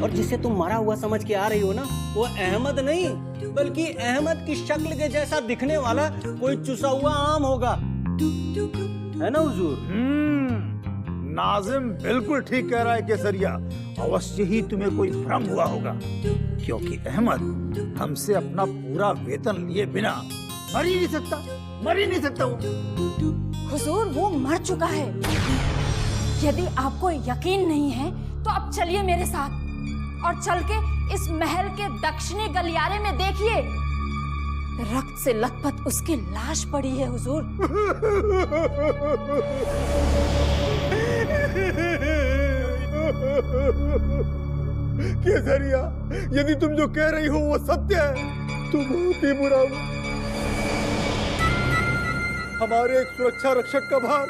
और जिसे तुम मरा हुआ समझ के आ रही हो ना, वो अहमद नहीं बल्कि अहमद की शक्ल के जैसा दिखने वाला कोई चुसा हुआ आम होगा, है ना हुजूर? नाजिम बिल्कुल ठीक कह रहा है केसरिया। अवश्य ही तुम्हें कोई भ्रम हुआ होगा, क्योंकि अहमद हमसे अपना पूरा वेतन लिए बिना मर ही नहीं सकता वो। हुजूर, वो मर चुका है। यदि आपको यकीन नहीं है तो अब चलिए मेरे साथ और चल के इस महल के दक्षिणी गलियारे में देखिए। रक्त से लथपथ उसकी लाश पड़ी है हुजूर। केसरिया, यदि तुम जो कह रही हो वो सत्य है तो बहुत ही बुरा हुआ। हमारे एक सुरक्षा रक्षक का भार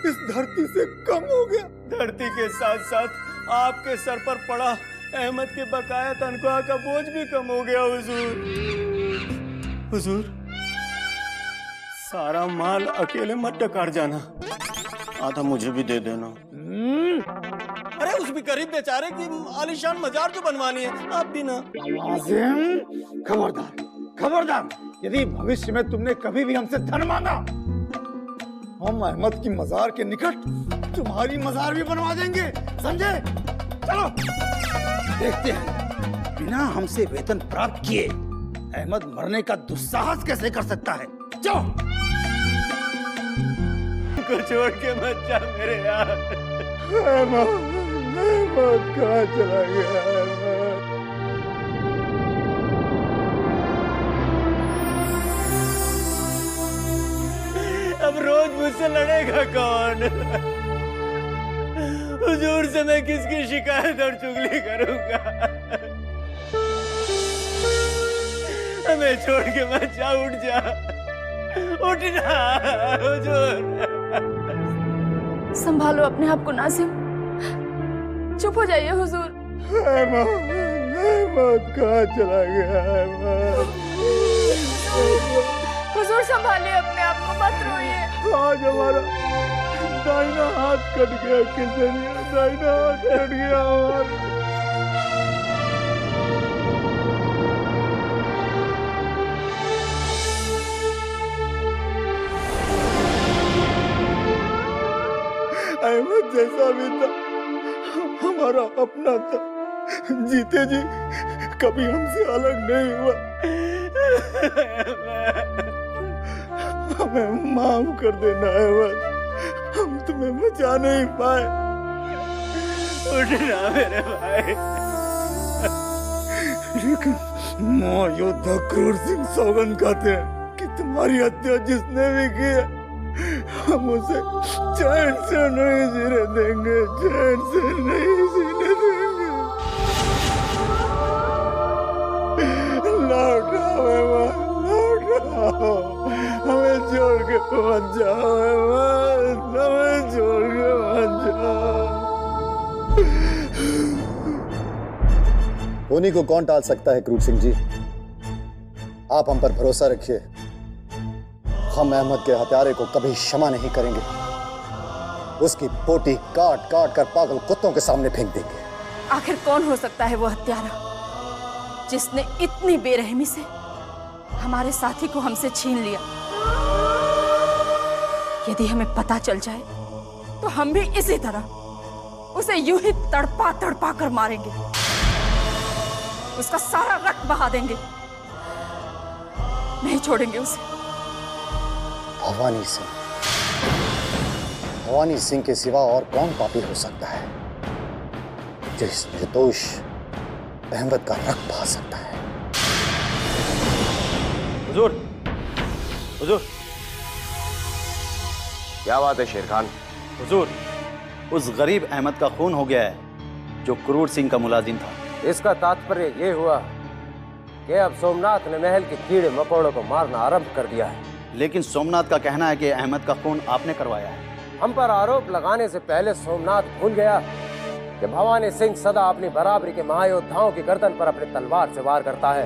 इस धरती से कम हो गया। धरती के साथ साथ आपके सर पर पड़ा अहमद के बकाया तनख्वाह का बोझ भी कम हो गया हुजूर। सारा माल अकेले मत डकार जाना, आधा मुझे भी दे देना। अरे उस भी गरीब बेचारे की आलीशान मजार जो बनवानी है, आप भी ना। खबरदार, यदि भविष्य में तुमने कभी भी हमसे धन मांगा, हम अहमद की मजार के निकट तुम्हारी मजार भी बनवा देंगे, समझे? चलो देखते हैं बिना हमसे वेतन प्राप्त किए अहमद मरने का दुस्साहस कैसे कर सकता है। जाओ। को छोड़ के मत जा मेरे यार। अहमद कहाँ चला गया? अब रोज मुझसे लड़ेगा कौन? हुजूर से मैं किसकी शिकायत और चुगली करूंगा? हमें छोड़ के मत जा, उठना हुजूर। संभालो अपने आप को नाजिम, चुप हो जाइए हुजूर। अहमद कहाँ चला गया? हुजूर संभालिए अपने आप को, मत रोइए। आज हमारा दाहिना हाथ कट गया, केसरिया, दाहिना हाथ कट गया हमारा। अहमद जैसा भी था हमारा अपना था, जीते जी कभी हमसे अलग नहीं हुआ। हमें माफ कर देना अहमद, हम तुम्हें बचा नहीं पाए। उठना मेरे भाई। लेकिन महायोद्धा क्रूर सिंह सौगंध खाते हैं कि तुम्हारी हत्या जिसने भी की है, हम उसे चैन से नहीं जीने देंगे, चैन से नहीं जीने देंगे। लौट आओ अहमद, लौट आओ, हमें छोड़ के मत जाओ अहमद, हमें छोड़ के मत जाओ। उन्हीं को कौन टाल सकता है क्रूर सिंह जी? आप हम पर भरोसा रखिए, हम अहमद के हत्यारे को कभी क्षमा नहीं करेंगे। उसकी पोटी काट काट कर पागल कुत्तों के सामने फेंक देंगे। आखिर कौन हो सकता है वो हत्यारा जिसने इतनी बेरहमी से हमारे साथी को हमसे छीन लिया? यदि हमें पता चल जाए तो हम भी इसी तरह उसे यूं ही तड़पा तड़पा कर मारेंगे, उसका सारा रक्त बहा देंगे, नहीं छोड़ेंगे उसे। भवानी सिंह, भवानी सिंह के सिवा और कौन पापी हो सकता है जो इस निर्दोष अहमद का रक्त बहा सकता है? हुजूर, हुजूर, क्या बात है शेर खान? हुजूर, उस गरीब अहमद का खून हो गया है जो क्रूर सिंह का मुलाजिम था। इसका तात्पर्य ये हुआ कि अब सोमनाथ ने महल के कीड़े मकोड़ों को मारना आरंभ कर दिया है। लेकिन सोमनाथ का कहना है कि अहमद का खून आपने करवाया है। हम पर आरोप लगाने से पहले सोमनाथ भूल गया कि भवानी सिंह सदा अपनी बराबरी के महायोद्धाओं की गर्दन पर अपनी तलवार से वार करता है।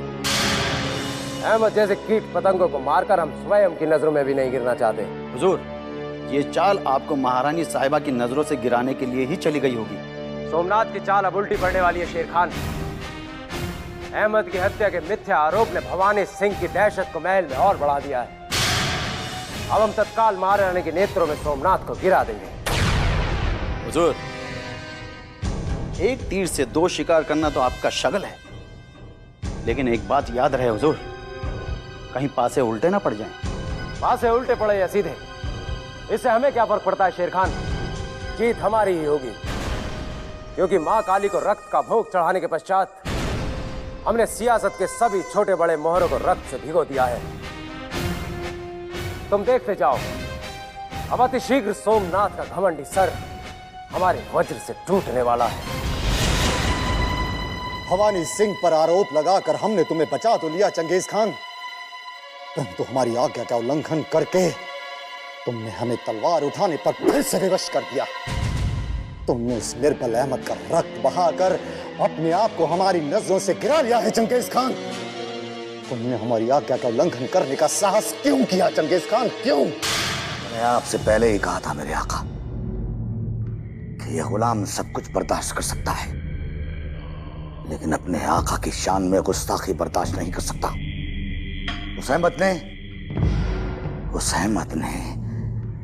अहमद जैसे कीट पतंगों को मारकर हम स्वयं की नजरों में भी नहीं गिरना चाहते। हुजूर, ये चाल आपको महारानी साहिबा की नजरों से गिराने के लिए ही चली गई होगी। सोमनाथ की चाल अब उल्टी पड़ने वाली है शेर खान। अहमद की हत्या के मिथ्या आरोप ने भवानी सिंह की दहशत को महल में और बढ़ा दिया है। अब हम तत्काल महारानी के नेत्रों में सोमनाथ को गिरा देंगे। हुजूर, एक तीर से दो शिकार करना तो आपका शगल है, लेकिन एक बात याद रहे हुजूर, कहीं पासे उल्टे ना पड़ जाएं। पासे उल्टे पड़े या सीधे, इससे हमें क्या फर्क पड़ता है शेर खान? जीत हमारी ही होगी, क्योंकि मां काली को रक्त का भोग चढ़ाने के पश्चात हमने सियासत के सभी छोटे बड़े मोहरों को रक्त से भिगो दिया है। तुम देखते जाओ, अब अति शीघ्र सोमनाथ का घमंडी सर हमारे वज्र से टूटने वाला है। भवानी सिंह पर आरोप लगाकर हमने तुम्हें बचा तो लिया चंगेज खान, परंतु हमारी आज्ञा का उल्लंघन करके तुमने हमें तलवार उठाने पर फिर से विवश कर दिया। तुमने उस निर्बल अहमद का रक्त बहाकर अपने आप को हमारी नजरों से गिरा लिया है चंगेज खान। तुमने हमारी आज्ञा का उल्लंघन करने का साहस क्यों किया चंगेज खान, क्यों? मैंने आपसे पहले ही कहा था मेरे आका कि यह गुलाम सब कुछ बर्दाश्त कर सकता है, लेकिन अपने आका की शान में गुस्ताखी बर्दाश्त नहीं कर सकता। उस अहमद ने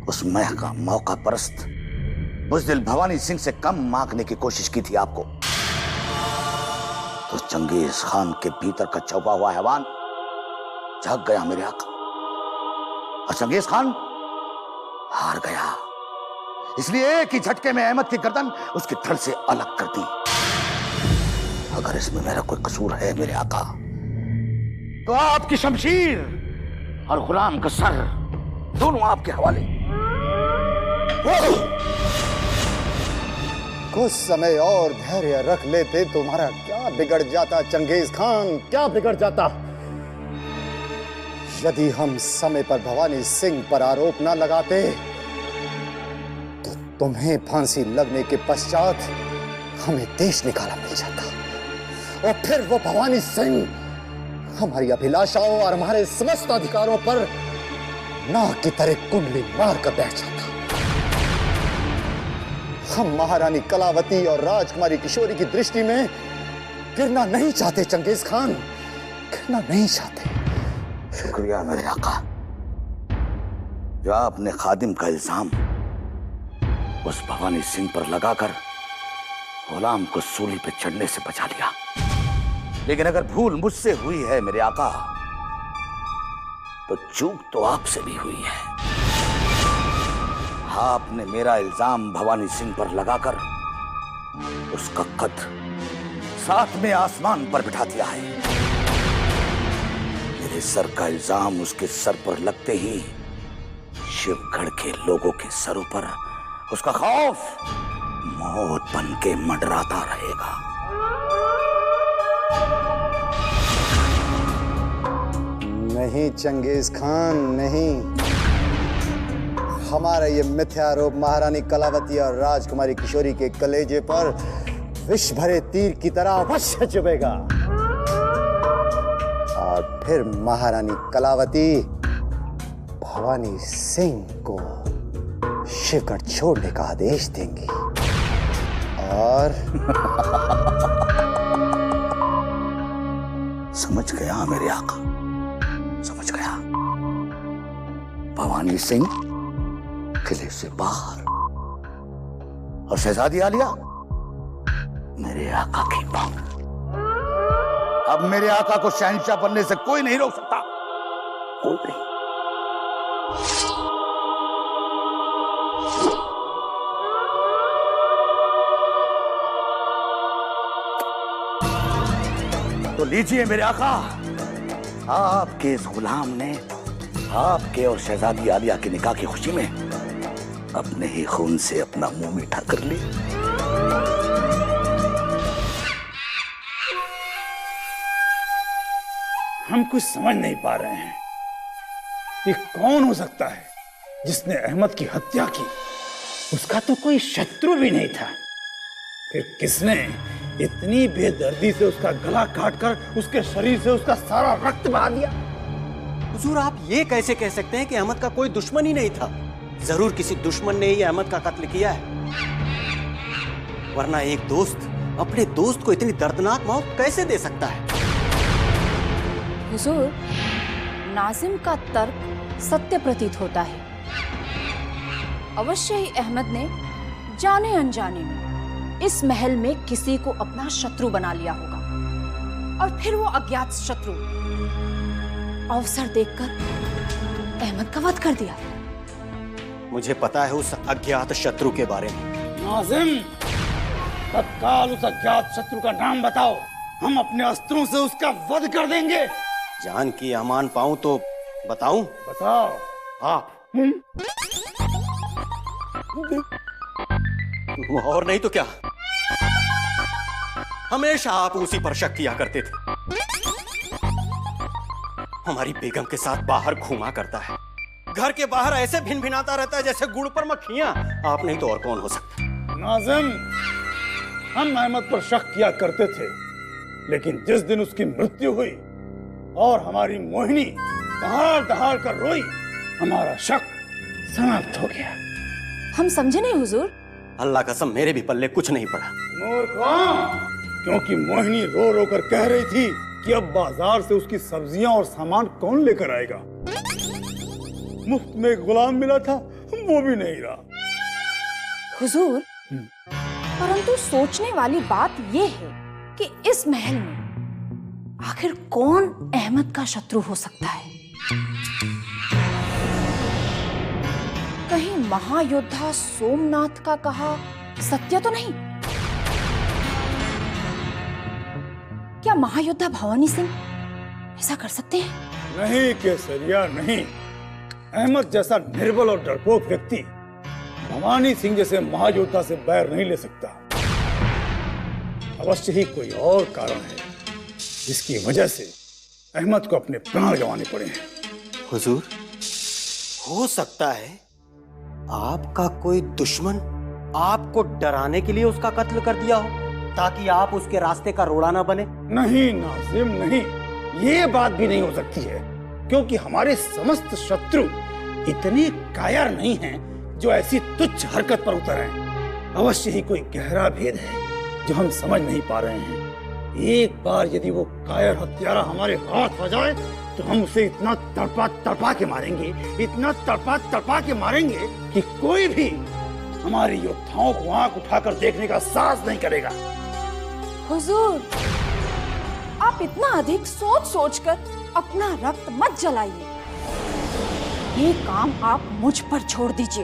उस मौका परस्त बुज़दिल भवानी सिंह से कम मांगने की कोशिश की थी आपको, तो चंगेज खान के भीतर का छुपा हुआ हैवान जाग गया मेरे आका, और चंगेज खान हार गया। इसलिए एक ही झटके में अहमद की गर्दन उसके धड़ से अलग कर दी। अगर इसमें मेरा कोई कसूर है मेरे आका, तो आपकी शमशीर और गुलाम का सर दोनों आपके हवाले। कुछ समय और धैर्य रख लेते तुम्हारा क्या बिगड़ जाता चंगेज खान, क्या बिगड़ जाता? यदि हम समय पर भवानी सिंह पर आरोप न लगाते तो तुम्हें फांसी लगने के पश्चात हमें देश निकाला मिल जाता, और फिर वो भवानी सिंह हमारी अभिलाषाओं और हमारे समस्त अधिकारों पर नाग की तरह कुंडली मार कर बैठ जाता। हम महारानी कलावती और राजकुमारी किशोरी की दृष्टि में गिरना नहीं चाहते चंगेज खान, गिरना नहीं चाहते। शुक्रिया मेरे आका, जो आपने खादिम का इल्जाम उस भवानी सिंह पर लगाकर गुलाम को सूली पे चढ़ने से बचा लिया। लेकिन अगर भूल मुझसे हुई है मेरे आका, तो चूक तो आपसे भी हुई है। आपने मेरा इल्जाम भवानी सिंह पर लगाकर उसका कद 7वें आसमान पर बिठा दिया है। मेरे सर का इल्जाम उसके सर पर लगते ही शिवगढ़ के लोगों के सरों पर उसका खौफ मौत बन के मंडराता रहेगा। नहीं चंगेज खान, नहीं। हमारा ये मिथ्या आरोप महारानी कलावती और राजकुमारी किशोरी के कलेजे पर विष भरे तीर की तरह अवश्य चुभेगा और फिर महारानी कलावती भवानी सिंह को शिवगढ़ छोड़ने का आदेश देंगी और समझ गया मेरे आका, समझ गया। भवानी सिंह किले से बाहर और शहजादी आलिया मेरे आका की मांग। अब मेरे आका को शहंशाह बनने से कोई नहीं रोक सकता, कोई नहीं। तो लीजिए मेरे आका, आपके इस गुलाम ने आपके और शहजादी आलिया के निकाह की खुशी में अपने ही खून से अपना मुंह मीठा कर लिया। हम कुछ समझ नहीं पा रहे हैं कि कौन हो सकता है जिसने अहमद की हत्या की। उसका तो कोई शत्रु भी नहीं था, फिर किसने इतनी बेदर्दी से उसका गला काटकर उसके शरीर से उसका सारा रक्त बहा दिया। हुजूर, आप ये कैसे कह सकते हैं कि अहमद का कोई दुश्मन ही नहीं था? जरूर किसी दुश्मन ने ही अहमद का कत्ल किया है, वरना एक दोस्त अपने दोस्त को इतनी दर्दनाक मौत कैसे दे सकता है? हुजूर, नाजिम का तर्क सत्य प्रतीत होता है। अवश्य ही अहमद ने जाने अनजाने में इस महल में किसी को अपना शत्रु बना लिया होगा और फिर वो अज्ञात शत्रु अवसर देखकर अहमद का वध कर दिया। मुझे पता है उस अज्ञात शत्रु के बारे में। नाजिम, तत्काल उस अज्ञात शत्रु का नाम बताओ, हम अपने अस्त्रों से उसका वध कर देंगे। जान की अमान पाऊं तो बताऊं? बताओ। आप और नहीं तो क्या, हमेशा आप उसी पर शक किया करते थे। हमारी बेगम के साथ बाहर घूमा करता है, घर के बाहर ऐसे भिन भिनाता रहता है जैसे गुड़ पर मक्खियां। आप नहीं तो और कौन हो सकता? नाजिम, हम अहमद पर शक किया करते थे, लेकिन जिस दिन उसकी मृत्यु हुई और हमारी मोहिनी दहाड़ दहाड़ कर रोई, हमारा शक समाप्त हो गया। हम समझे नहीं हुजूर। अल्लाह कसम, मेरे भी पल्ले कुछ नहीं पड़ा। मूर्खों, क्योंकि मोहिनी रो रो कर कह रही थी कि अब बाजार से उसकी सब्जियां और सामान कौन लेकर आएगा। मुफ्त में एक गुलाम मिला था, वो भी नहीं रहा। हुजूर, परंतु सोचने वाली बात ये है कि इस महल में आखिर कौन अहमद का शत्रु हो सकता है? कहीं महायोद्धा सोमनाथ का कहा सत्य तो नहीं? क्या महायोद्धा भवानी सिंह ऐसा कर सकते हैं? नहीं केसरिया, नहीं। अहमद जैसा निर्बल और डरपोक व्यक्ति भवानी सिंह जैसे महायोद्धा से बैर नहीं ले सकता। अवश्य ही कोई और कारण है जिसकी वजह से अहमद को अपने प्राण गंवाने पड़े हैं। हुजूर, हो सकता है आपका कोई दुश्मन आपको डराने के लिए उसका कत्ल कर दिया हो, ताकि आप उसके रास्ते का रोड़ा ना बने। नहीं नाजिम, नहीं, ये बात भी नहीं हो सकती है, क्योंकि हमारे समस्त शत्रु इतने कायर नहीं हैं जो ऐसी तुच्छ हरकत पर उतर आए। अवश्य ही कोई गहरा भेद है जो हम समझ नहीं पा रहे हैं। एक बार यदि वो कायर हत्यारा हमारे हाथ आ जाए तो हम उसे इतना तड़पा तड़पा के मारेंगे, इतना तड़पा तड़पा के मारेंगे कि कोई भी हमारे योद्धाओं को आंख उठाकर देखने का साहस नहीं करेगा। हुजूर, आप इतना अधिक सोच सोचकर अपना रक्त मत जलाइए। ये काम आप मुझ पर छोड़ दीजिए।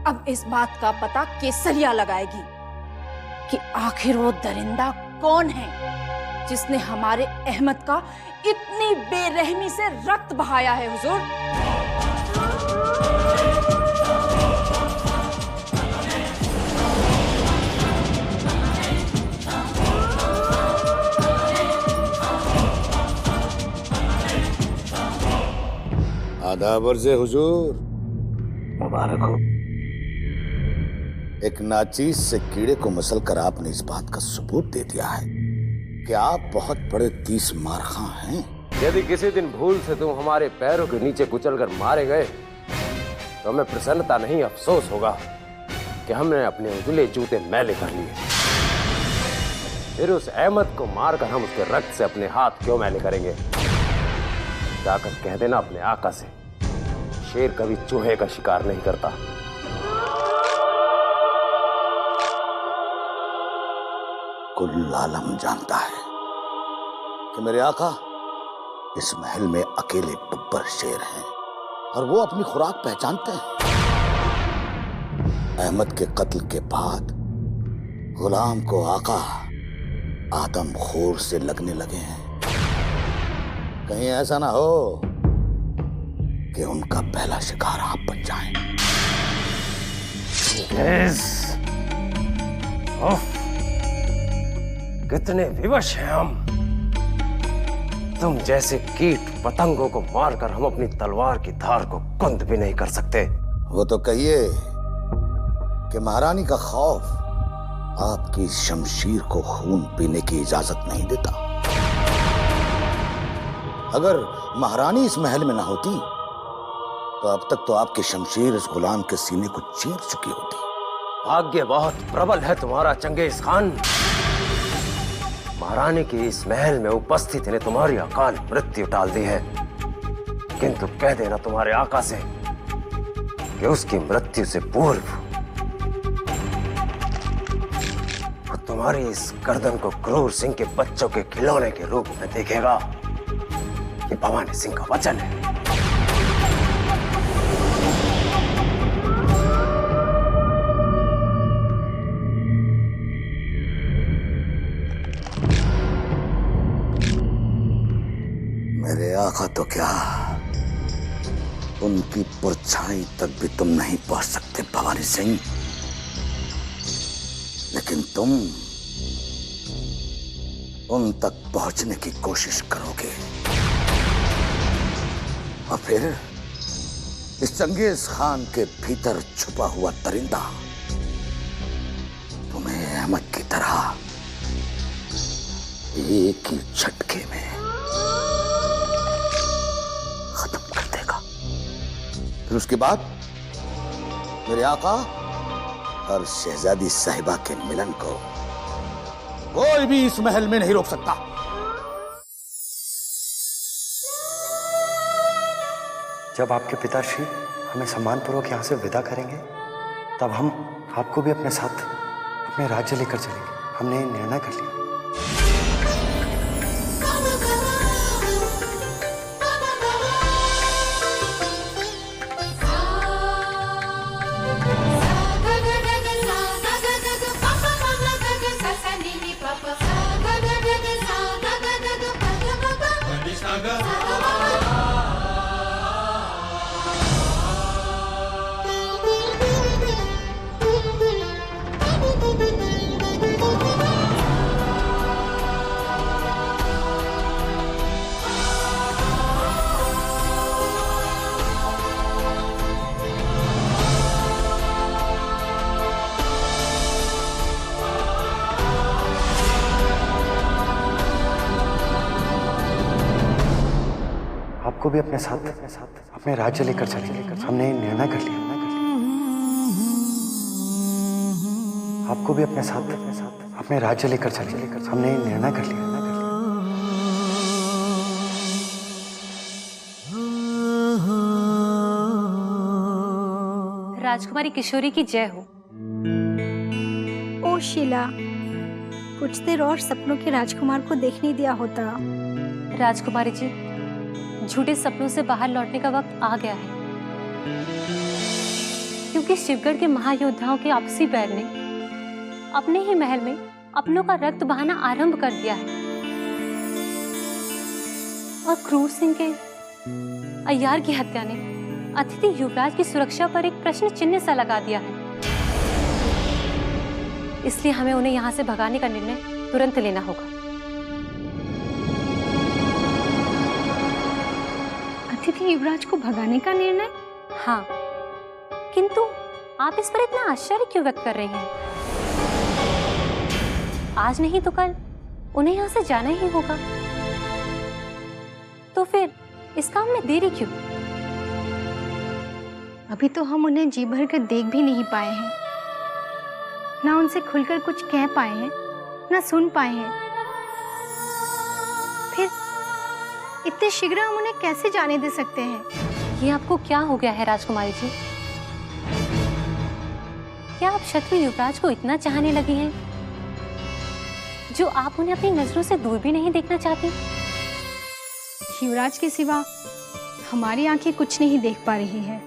अब इस बात का पता केसरिया लगाएगी कि आखिर वो दरिंदा कौन है जिसने हमारे अहमद का इतनी बेरहमी से रक्त बहाया है हुजूर। आदाब अर्ज़े हुजूर। मुबारक हो। एक नाचीज से कीड़े को मसल कर आपने इस बात का सबूत दे दिया है कि आप बहुत बड़े 30 मारखां हैं। यदि किसी दिन भूल से तुम हमारे पैरों के नीचे कुचलकर मारे गए तो हमें प्रसन्नता नहीं अफसोस होगा कि हमने अपने उजले जूते मैले कर लिए। फिर उस अहमद को मारकर हम उसके रक्त से अपने हाथ क्यों मैले करेंगे? जाकर कह देना अपने आका से, शेर कभी चूहे का शिकार नहीं करता। कुल आलम जानता है कि मेरे आका इस महल में अकेले बब्बर शेर हैं और वो अपनी खुराक पहचानते हैं। अहमद के कत्ल के बाद गुलाम को आका आदमखोर से लगने लगे हैं। कहीं ऐसा ना हो कि उनका पहला शिकार आप बन जाएं। कितने विवश हैं हम। तुम जैसे कीट पतंगों को मारकर हम अपनी तलवार की धार को कुंद भी नहीं कर सकते। वो तो कहिए कि महारानी का खौफ आपकी शमशीर को खून पीने की इजाजत नहीं देता। अगर महारानी इस महल में ना होती तो अब तक तो आपकी शमशीर इस गुलाम के सीने को चीर चुकी होती। भाग्य बहुत प्रबल है तुम्हारा चंगेज खान। महारानी की इस महल में उपस्थिति ने तुम्हारी अकाल मृत्यु टाल दी है, किंतु कह देना तुम्हारे आका से कि उसकी मृत्यु से पूर्व वो तुम्हारी इस गर्दन को क्रूर सिंह के बच्चों के खिलौने के रूप में देखेगा। ये भवानी सिंह का वचन है। मेरे आका तो क्या, उनकी परछाई तक भी तुम नहीं पहुंच सकते भवानी सिंह, लेकिन तुम उन तक पहुंचने की कोशिश करोगे और फिर इस चंगेज खान के भीतर छुपा हुआ दरिंदा तुम्हें अहमद की तरह एक ही झटके में खत्म कर देगा। फिर उसके बाद मेरे आका और शहजादी साहिबा के मिलन को कोई भी इस महल में नहीं रोक सकता। जब आपके पिताश्री हमें सम्मानपूर्वक यहाँ से विदा करेंगे तब हम आपको भी अपने साथ अपने राज्य लेकर चलेंगे। हमने निर्णय कर लिया। आपको भी अपने साथ अपने राज्य लेकर चलेंगे। हमने निर्णय कर लिया। आपको भी अपने साथ अपने राज्य लेकर चलेंगे। हमने निर्णय कर लिया। राजकुमारी किशोरी की जय हो। ओ शीला, कुछ देर और सपनों के राजकुमार को देखने दिया होता। राजकुमारी जी, झूठे सपनों से बाहर लौटने का वक्त आ गया है, क्योंकि शिवगढ़ के महायोद्धाओं के आपसी बैर ने अपने ही महल में अपनों का रक्त बहाना आरंभ कर दिया है और क्रूर सिंह के अय्यार की हत्या ने अतिथि युवराज की सुरक्षा पर एक प्रश्न चिन्ह सा लगा दिया है। इसलिए हमें उन्हें यहाँ से भगाने का निर्णय तुरंत लेना होगा। अतिथि युवराज को भगाने का निर्णय? हाँ, किंतु आप इस पर इतना आश्चर्य क्यों व्यक्त कर रही हैं? आज नहीं तो कल उन्हें यहाँ से जाना ही होगा, तो फिर इस काम में देरी क्यों? अभी तो हम उन्हें जी भर कर देख भी नहीं पाए हैं, ना उनसे खुलकर कुछ कह पाए हैं, ना सुन पाए हैं। फिर इतने शीघ्र हम उन्हें कैसे जाने दे सकते हैं? ये आपको क्या हो गया है राजकुमारी जी? क्या आप शत्रु युवराज को इतना चाहने लगी हैं जो आप उन्हें अपनी नजरों से दूर भी नहीं देखना चाहती? युवराज के सिवा हमारी आंखें कुछ नहीं देख पा रही है,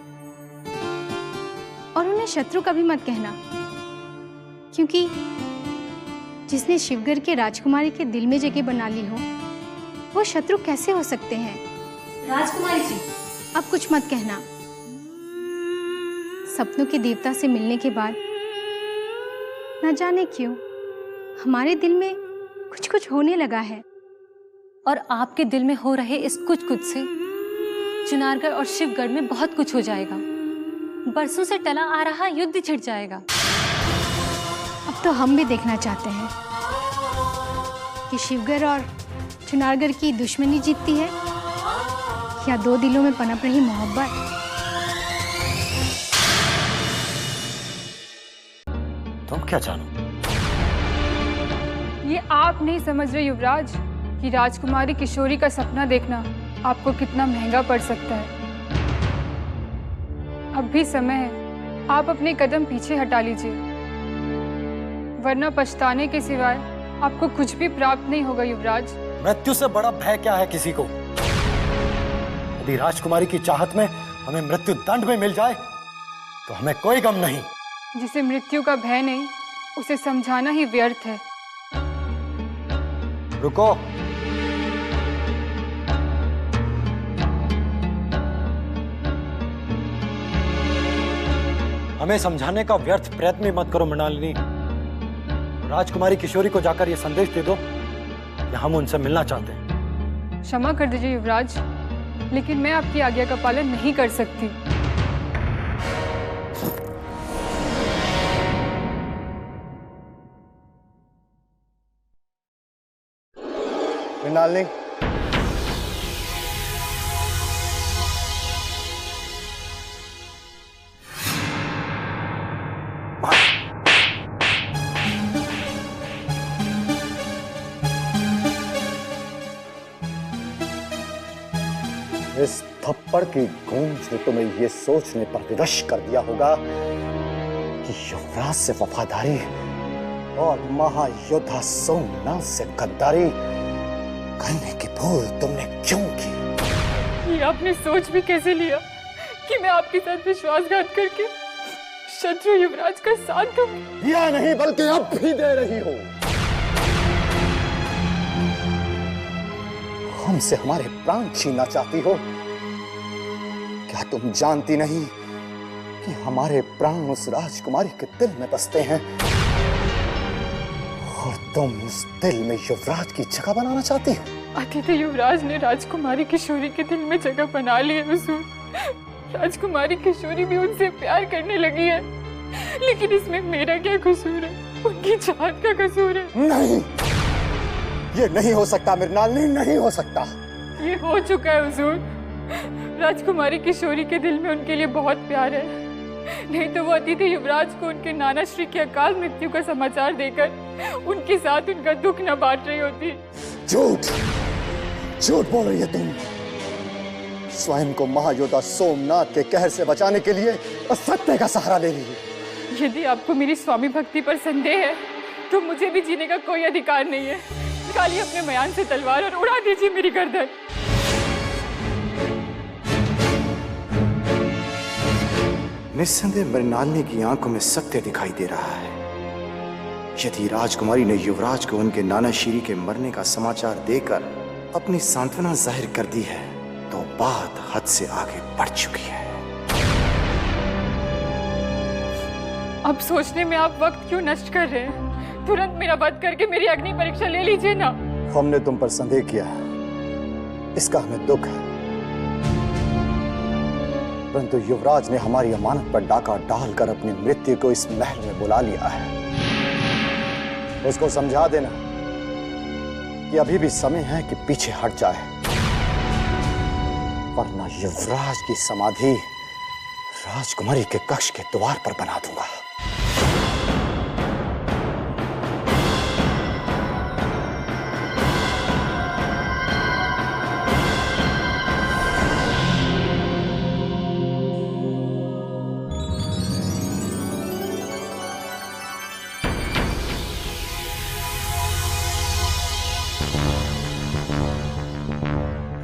और उन्हें शत्रु का भी मत कहना, क्योंकि जिसने शिवगढ़ के राजकुमारी के दिल में जगह बना ली हो, वो शत्रु कैसे हो सकते हैं? राजकुमारी जी, अब कुछ मत कहना। सपनों के देवता से मिलने के बाद न जाने क्यों हमारे दिल में कुछ कुछ होने लगा है, और आपके दिल में हो रहे इस कुछ कुछ से चुनारगढ़ और शिवगढ़ में बहुत कुछ हो जाएगा। बरसों से टला आ रहा युद्ध छिड़ जाएगा। अब तो हम भी देखना चाहते हैं कि शिवगढ़ और चुनारगढ़ की दुश्मनी जीतती है या दो दिलों में पनप रही मोहब्बत। तुम क्या जानो? ये आप नहीं समझ रहे युवराज कि राजकुमारी किशोरी का सपना देखना आपको कितना महंगा पड़ सकता है। अब भी समय है, आप अपने कदम पीछे हटा लीजिए, वरना पछताने के सिवाय आपको कुछ भी प्राप्त नहीं होगा युवराज। मृत्यु से बड़ा भय क्या है किसी को? यदि राजकुमारी की चाहत में हमें मृत्यु दंड में मिल जाए तो हमें कोई गम नहीं। जिसे मृत्यु का भय नहीं, उसे समझाना ही व्यर्थ है। रुको, हमें समझाने का व्यर्थ प्रयत्न ही मत करो मृणालिनी। राजकुमारी किशोरी को जाकर यह संदेश दे दो कि हम उनसे मिलना चाहते हैं। क्षमा कर दीजिए युवराज, लेकिन मैं आपकी आज्ञा का पालन नहीं कर सकती। मृणालिनी, इस थप्पड़ की गूंज ने तुम्हें यह सोचने पर विवश कर दिया होगा कि युवराज से वफादारी और महायोद्धा सोमनाथ से गद्दारी करने की भूल तुमने क्यों की? ये आपने सोच भी कैसे लिया कि मैं आपके साथ विश्वासघात करके शत्रु युवराज का साथ दूंगी? या नहीं, बल्कि अब भी दे रही हो। हमसे हमारे प्राण छीनना चाहती हो? क्या तुम जानती नहीं कि हमारे प्राण उस राजकुमारी के दिल में बसते हैं और तुम उस दिल में युवराज की जगह बनाना चाहती हो? अतिथि युवराज ने राजकुमारी किशोरी के दिल में जगह बना ली है हुजूर। राजकुमारी किशोरी भी उनसे प्यार करने लगी है, लेकिन इसमें मेरा क्या कसूर है? उनकी चाहत का कसूर है। नहीं, ये नहीं हो सकता मृणालिनी, नहीं हो सकता। ये हो चुका है हुजूर। राजकुमारी किशोरी के दिल में उनके लिए बहुत प्यार है, नहीं तो वो अतिथि युवराज को उनके नाना श्री की अकाल मृत्यु का समाचार देकर उनके साथ उनका दुख न बांट रही होती। झूठ झूठ बोल रही है तुम। स्वयं को महायोद्धा सोमनाथ के कहर से बचाने के लिए असत्य का सहारा ले रही है। यदि आपको मेरी स्वामी भक्ति पर संदेह है तो मुझे भी जीने का कोई अधिकार नहीं है। निकालिए अपने मयान से तलवार और उड़ा दीजिए मेरी गर्दन। निस्संदेह मृणालिनी की आंखों में सत्य दिखाई दे रहा है। यदि राजकुमारी ने युवराज को उनके नाना श्री के मरने का समाचार देकर अपनी सांत्वना जाहिर कर दी है तो बात हद से आगे बढ़ चुकी है। अब सोचने में आप वक्त क्यों नष्ट कर रहे हैं? तुरंत मेरा वध करके मेरी अग्नि परीक्षा ले लीजिए ना। हमने तुम पर संदेह किया है, इसका हमें दुख है, परंतु युवराज ने हमारी अमानत पर डाका डालकर अपनी मृत्यु को इस महल में बुला लिया है। उसको समझा देना कि अभी भी समय है कि पीछे हट जाए, वरना युवराज की समाधि राजकुमारी के कक्ष के द्वार पर बना दूंगा।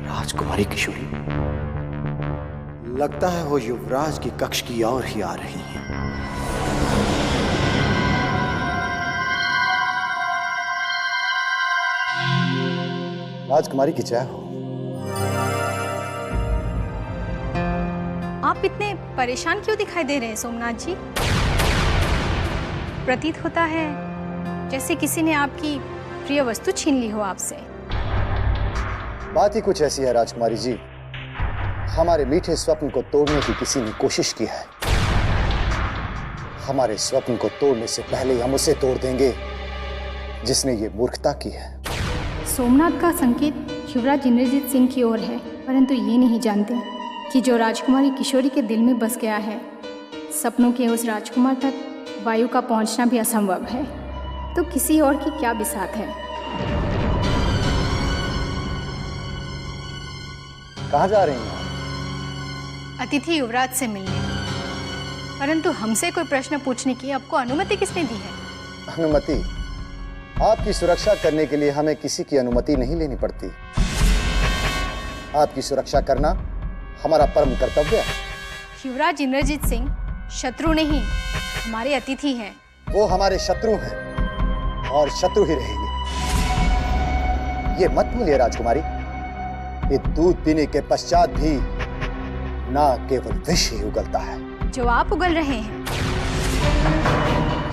राजकुमारी किशोरी, लगता है वो युवराज की कक्ष की ओर ही आ रही है। राजकुमारी की जय हो। आप इतने परेशान क्यों दिखाई दे रहे हैं सोमनाथ जी? प्रतीत होता है जैसे किसी ने आपकी प्रिय वस्तु छीन ली हो आपसे। बात ही कुछ ऐसी है राजकुमारी जी, हमारे मीठे स्वप्न को तोड़ने की किसी ने कोशिश की है। हमारे स्वप्न को तोड़ने से पहले हम उसे तोड़ देंगे जिसने ये मूर्खता की है। सोमनाथ का संकेत युवराज इंद्रजीत सिंह की ओर है, परंतु ये नहीं जानते कि जो राजकुमारी किशोरी के दिल में बस गया है, सपनों के उस राजकुमार तक वायु का पहुंचना भी असंभव है। तो किसी और की क्या बिसात है? कहाँ जा रही हैं? अतिथि युवराज से मिलने, परंतु हमसे कोई प्रश्न पूछने की आपको अनुमति किसने दी है? अनुमति? आपकी सुरक्षा करने के लिए हमें किसी की अनुमति नहीं लेनी पड़ती। आपकी सुरक्षा करना हमारा परम कर्तव्य है। युवराज इंद्रजीत सिंह शत्रु नहीं, हमारे अतिथि हैं। वो हमारे शत्रु हैं और शत्रु ही रहेंगे। ये मत भूलिए राजकुमारी, ये दूध पीने के पश्चात भी ना केवल विष ही उगलता है जो आप उगल रहे हैं।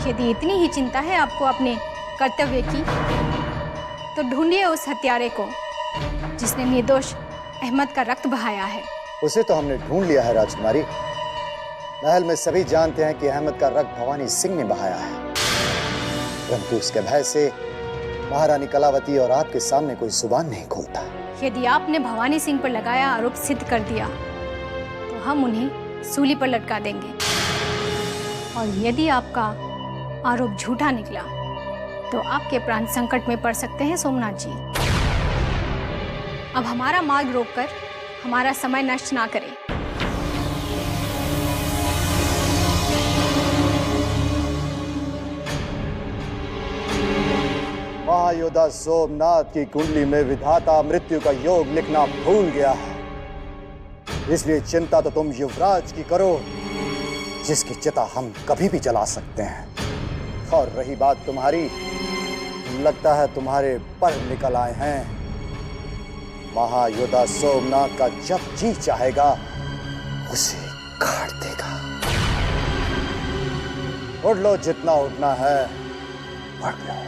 यदि इतनी ही चिंता है आपको अपने कर्तव्य की, तो ढूंढिए उस हत्यारे को जिसने निर्दोष अहमद का रक्त बहाया है। उसे तो हमने ढूंढ लिया है राजकुमारी। महल में सभी जानते हैं कि अहमद का रक्त भवानी सिंह ने बहाया है, परंतु उसके भय से महारानी कलावती और आपके सामने कोई जुबान नहीं खोलता। यदि आपने भवानी सिंह पर लगाया आरोप सिद्ध कर दिया तो हम उन्हें सूली पर लटका देंगे, और यदि आपका आरोप झूठा निकला तो आपके प्राण संकट में पड़ सकते हैं सोमनाथ जी। अब हमारा मार्ग रोककर हमारा समय नष्ट ना करें। महायोद्धा सोमनाथ की कुंडली में विधाता मृत्यु का योग लिखना भूल गया है, इसलिए चिंता तो तुम युवराज की करो जिसकी चिता हम कभी भी जला सकते हैं। और रही बात तुम्हारी, लगता है तुम्हारे पर निकल आए हैं। महायोद्धा सोमनाथ का जब जी चाहेगा उसे काट देगा। उड़ लो, जितना उड़ना है उड़ लो।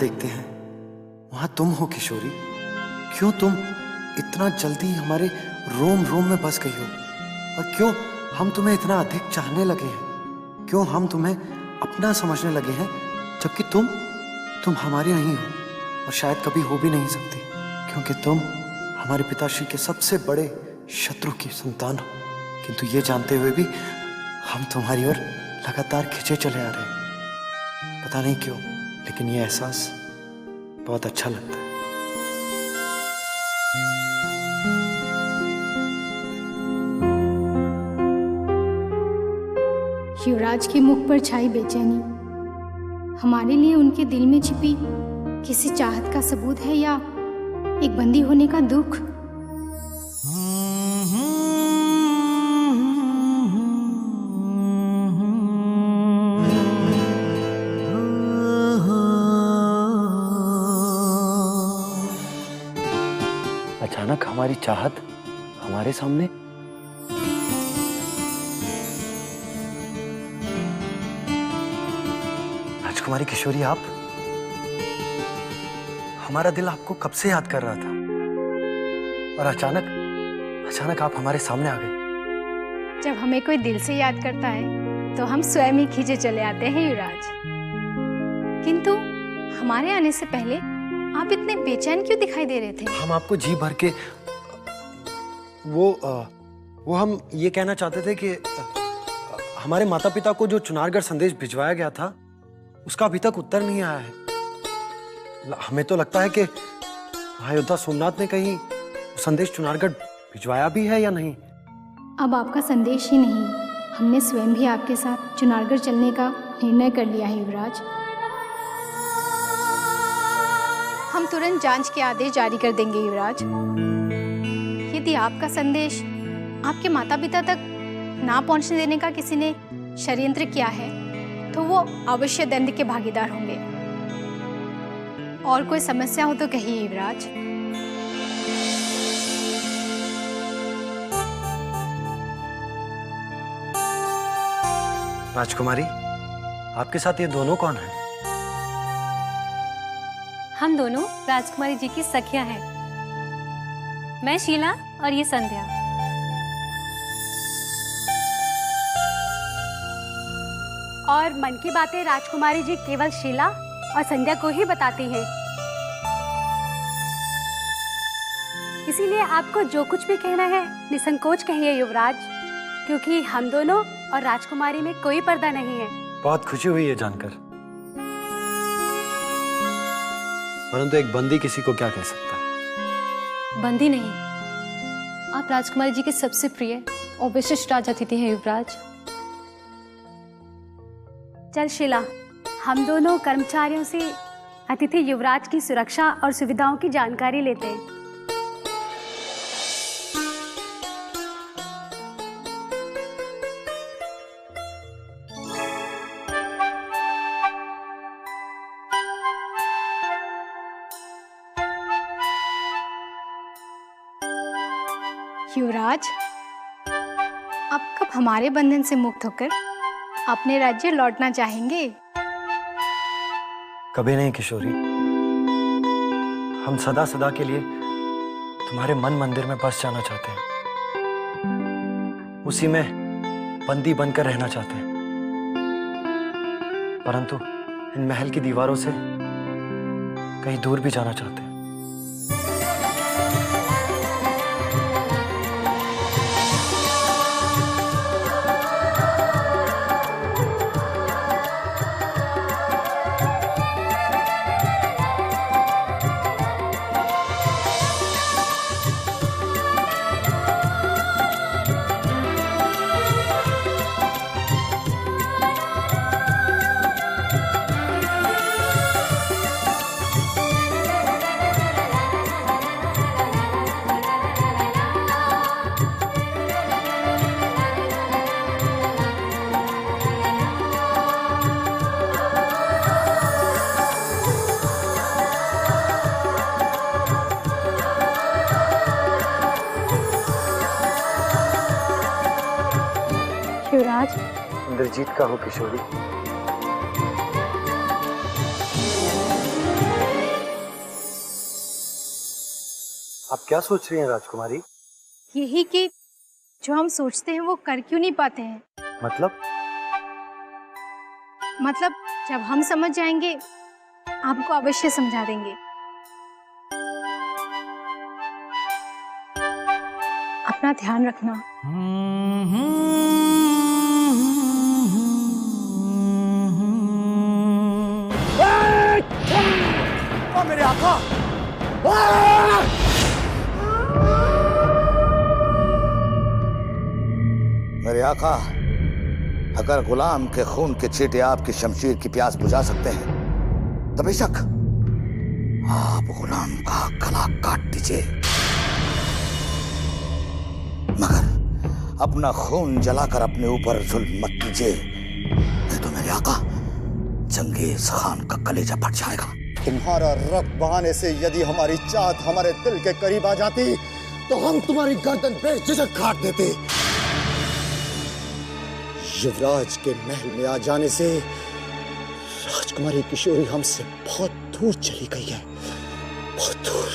देखते हैं वहां तुम हो किशोरी। क्यों तुम इतना जल्दी हमारे रोम रोम में बस गई हो, और क्यों हम तुम्हें इतना अधिक चाहने लगे हैं? क्यों हम तुम्हें अपना समझने लगे हैं, जबकि तुम हमारे नहीं हो और शायद कभी हो भी नहीं सकती, क्योंकि तुम हमारे पिताश्री के सबसे बड़े शत्रु की संतान हो। किंतु ये जानते हुए भी हम तुम्हारी ओर लगातार खिंचे चले आ रहे हैं। पता नहीं क्यों, लेकिन ये एहसास बहुत अच्छा लगता है। युवराज के मुख पर छाई बेचैनी हमारे लिए उनके दिल में छिपी किसी चाहत का सबूत है, या एक बंदी होने का दुख? अचानक हमारी चाहत हमारे सामने। राजकुमारी किशोरी, आप, हमारा दिल आपको कब से याद कर रहा था, और अचानक आप हमारे सामने आ गए। जब हमें कोई दिल से याद करता है तो हम स्वयं ही खींचे चले आते हैं युवराज। किंतु हमारे आने से पहले आप इतने बेचैन क्यों दिखाई दे रहे थे? हम आपको जी भर के वो हम ये कहना चाहते थे कि हमारे माता पिता को जो चुनारगढ़ संदेश भिजवाया गया था उसका अभी तक उत्तर नहीं आया है। हमें तो लगता है कि महायोद्धा सोमनाथ ने कहीं संदेश चुनारगढ़ भिजवाया भी है या नहीं। अब आपका संदेश ही नहीं, हमने स्वयं भी आपके साथ चुनारगढ़ चलने का निर्णय कर लिया है युवराज। हम तुरंत जांच के आदेश जारी कर देंगे युवराज। यदि आपका संदेश आपके माता पिता तक ना पहुंचने देने का किसी ने षड्यंत्र किया है तो वो अवश्य दंड के भागीदार होंगे। और कोई समस्या हो तो कहिए युवराज। राजकुमारी, आपके साथ ये दोनों कौन हैं? हम दोनों राजकुमारी जी की सखियां हैं। मैं शीला और ये संध्या। और मन की बातें राजकुमारी जी केवल शीला और संध्या को ही बताती हैं। इसीलिए आपको जो कुछ भी कहना है निसंकोच कहिए युवराज, क्योंकि हम दोनों और राजकुमारी में कोई पर्दा नहीं है। बहुत खुशी हुई ये जानकर, परंतु एक बंदी किसी को क्या कह सकता है? बंदी नहीं, आप राजकुमारी जी के सबसे प्रिय और विशिष्ट राजअतिथि हैं युवराज। चल शीला, हम दोनों कर्मचारियों से अतिथि युवराज की सुरक्षा और सुविधाओं की जानकारी लेते हैं। युवराज, अब कब हमारे बंधन से मुक्त होकर अपने राज्य लौटना चाहेंगे? कभी नहीं किशोरी, हम सदा सदा के लिए तुम्हारे मन मंदिर में बस जाना चाहते हैं, उसी में बंदी बनकर रहना चाहते हैं, परंतु इन महल की दीवारों से कहीं दूर भी जाना चाहते हैं। युवराज, इंद्रजीत का हो किशोरी। आप क्या सोच रही हैं राजकुमारी? यही कि जो हम सोचते हैं वो कर क्यों नहीं पाते हैं। मतलब जब हम समझ जाएंगे आपको अवश्य समझा देंगे। अपना ध्यान रखना। मेरे आका! मेरे आका, अगर गुलाम के खून के छींटे आपकी शमशीर की प्यास बुझा सकते हैं तो बेशक आप गुलाम का गला काट दीजिए, मगर अपना खून जलाकर अपने ऊपर जुल्म मत कीजिए, नहीं तो मेरे आका चंगेज खान का कलेजा फट जाएगा। तुम्हारा रक्त बहाने से यदि हमारी चाहत हमारे दिल के करीब आ जाती तो हम तुम्हारी गर्दन बेझिझक काट देते। युवराज के महल में आ जाने से राजकुमारी किशोरी हमसे बहुत दूर चली गई है, बहुत दूर।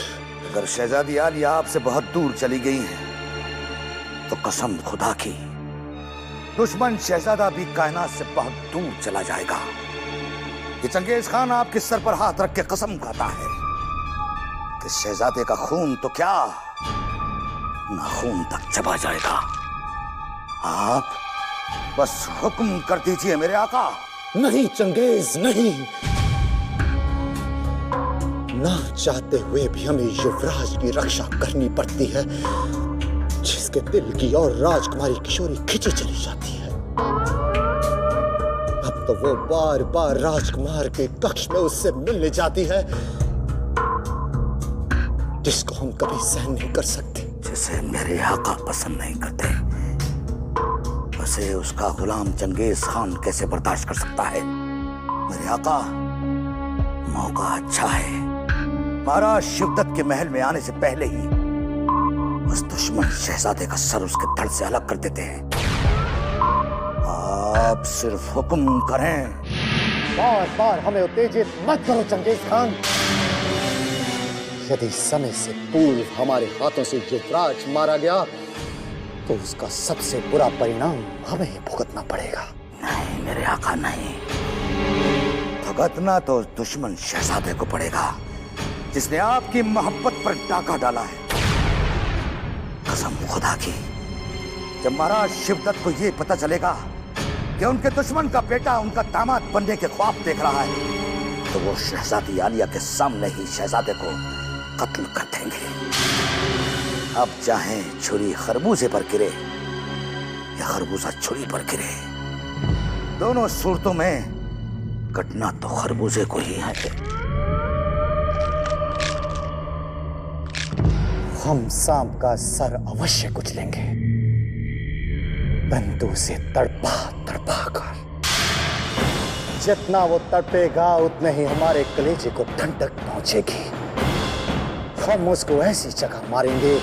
अगर शहजादी आलिया आपसे बहुत दूर चली गई है तो कसम खुदा की दुश्मन शहजादा भी कायनात से बहुत दूर चला जाएगा। ये चंगेज खान आपके सर पर हाथ रख के कसम खाता है कि शहजादे का खून तो क्या नाखून तक चबा जाएगा। आप बस हुक्म कर दीजिए मेरे आका। नहीं चंगेज, नहीं। ना चाहते हुए भी हमें युवराज की रक्षा करनी पड़ती है, जिसके दिल की और राजकुमारी किशोरी खिंची चली जाती है। अब तो वो बार बार राजकुमार के कक्ष में उससे मिलने जाती है, जिसको हम कभी सहन नहीं कर सकते। जिसे मेरे आका पसंद नहीं करते उसे उसका गुलाम चंगेज खान कैसे बर्दाश्त कर सकता है। मेरे आका, मौका अच्छा है, महाराज शिवदत्त के महल में आने से पहले ही उस दुश्मन शहजादे का सर उसके धड़ से अलग कर देते हैं। आप सिर्फ हुक्म करें। बार बार हमें उत्तेजित मत करो चंगेज खान। यदि समय से पूर्व हमारे हाथों से युवराज मारा गया तो उसका सबसे बुरा परिणाम हमें ही भुगतना पड़ेगा। नहीं मेरे आका, नहीं। भुगतना तो दुश्मन शहजादे को पड़ेगा जिसने आपकी मोहब्बत पर डाका डाला है। कसम खुदा की, जब महाराज शिवदत्त को यह पता चलेगा कि उनके दुश्मन का बेटा उनका दामाद बनने के ख्वाब देख रहा है तो वो शहजादी आलिया के सामने ही शहजादे को कत्ल कर देंगे। अब चाहे छुरी खरबूजे पर गिरे या खरबूजा छुरी पर गिरे, दोनों सूरतों में कटना तो खरबूजे को ही है। हम सांप का सर अवश्य कुचलेंगे, परंतु उसे तड़पा तड़पा कर। जितना वो तड़पेगा उतने ही हमारे कलेजे को ठंडक पहुंचेगी। हम उसको ऐसी जगह मारेंगे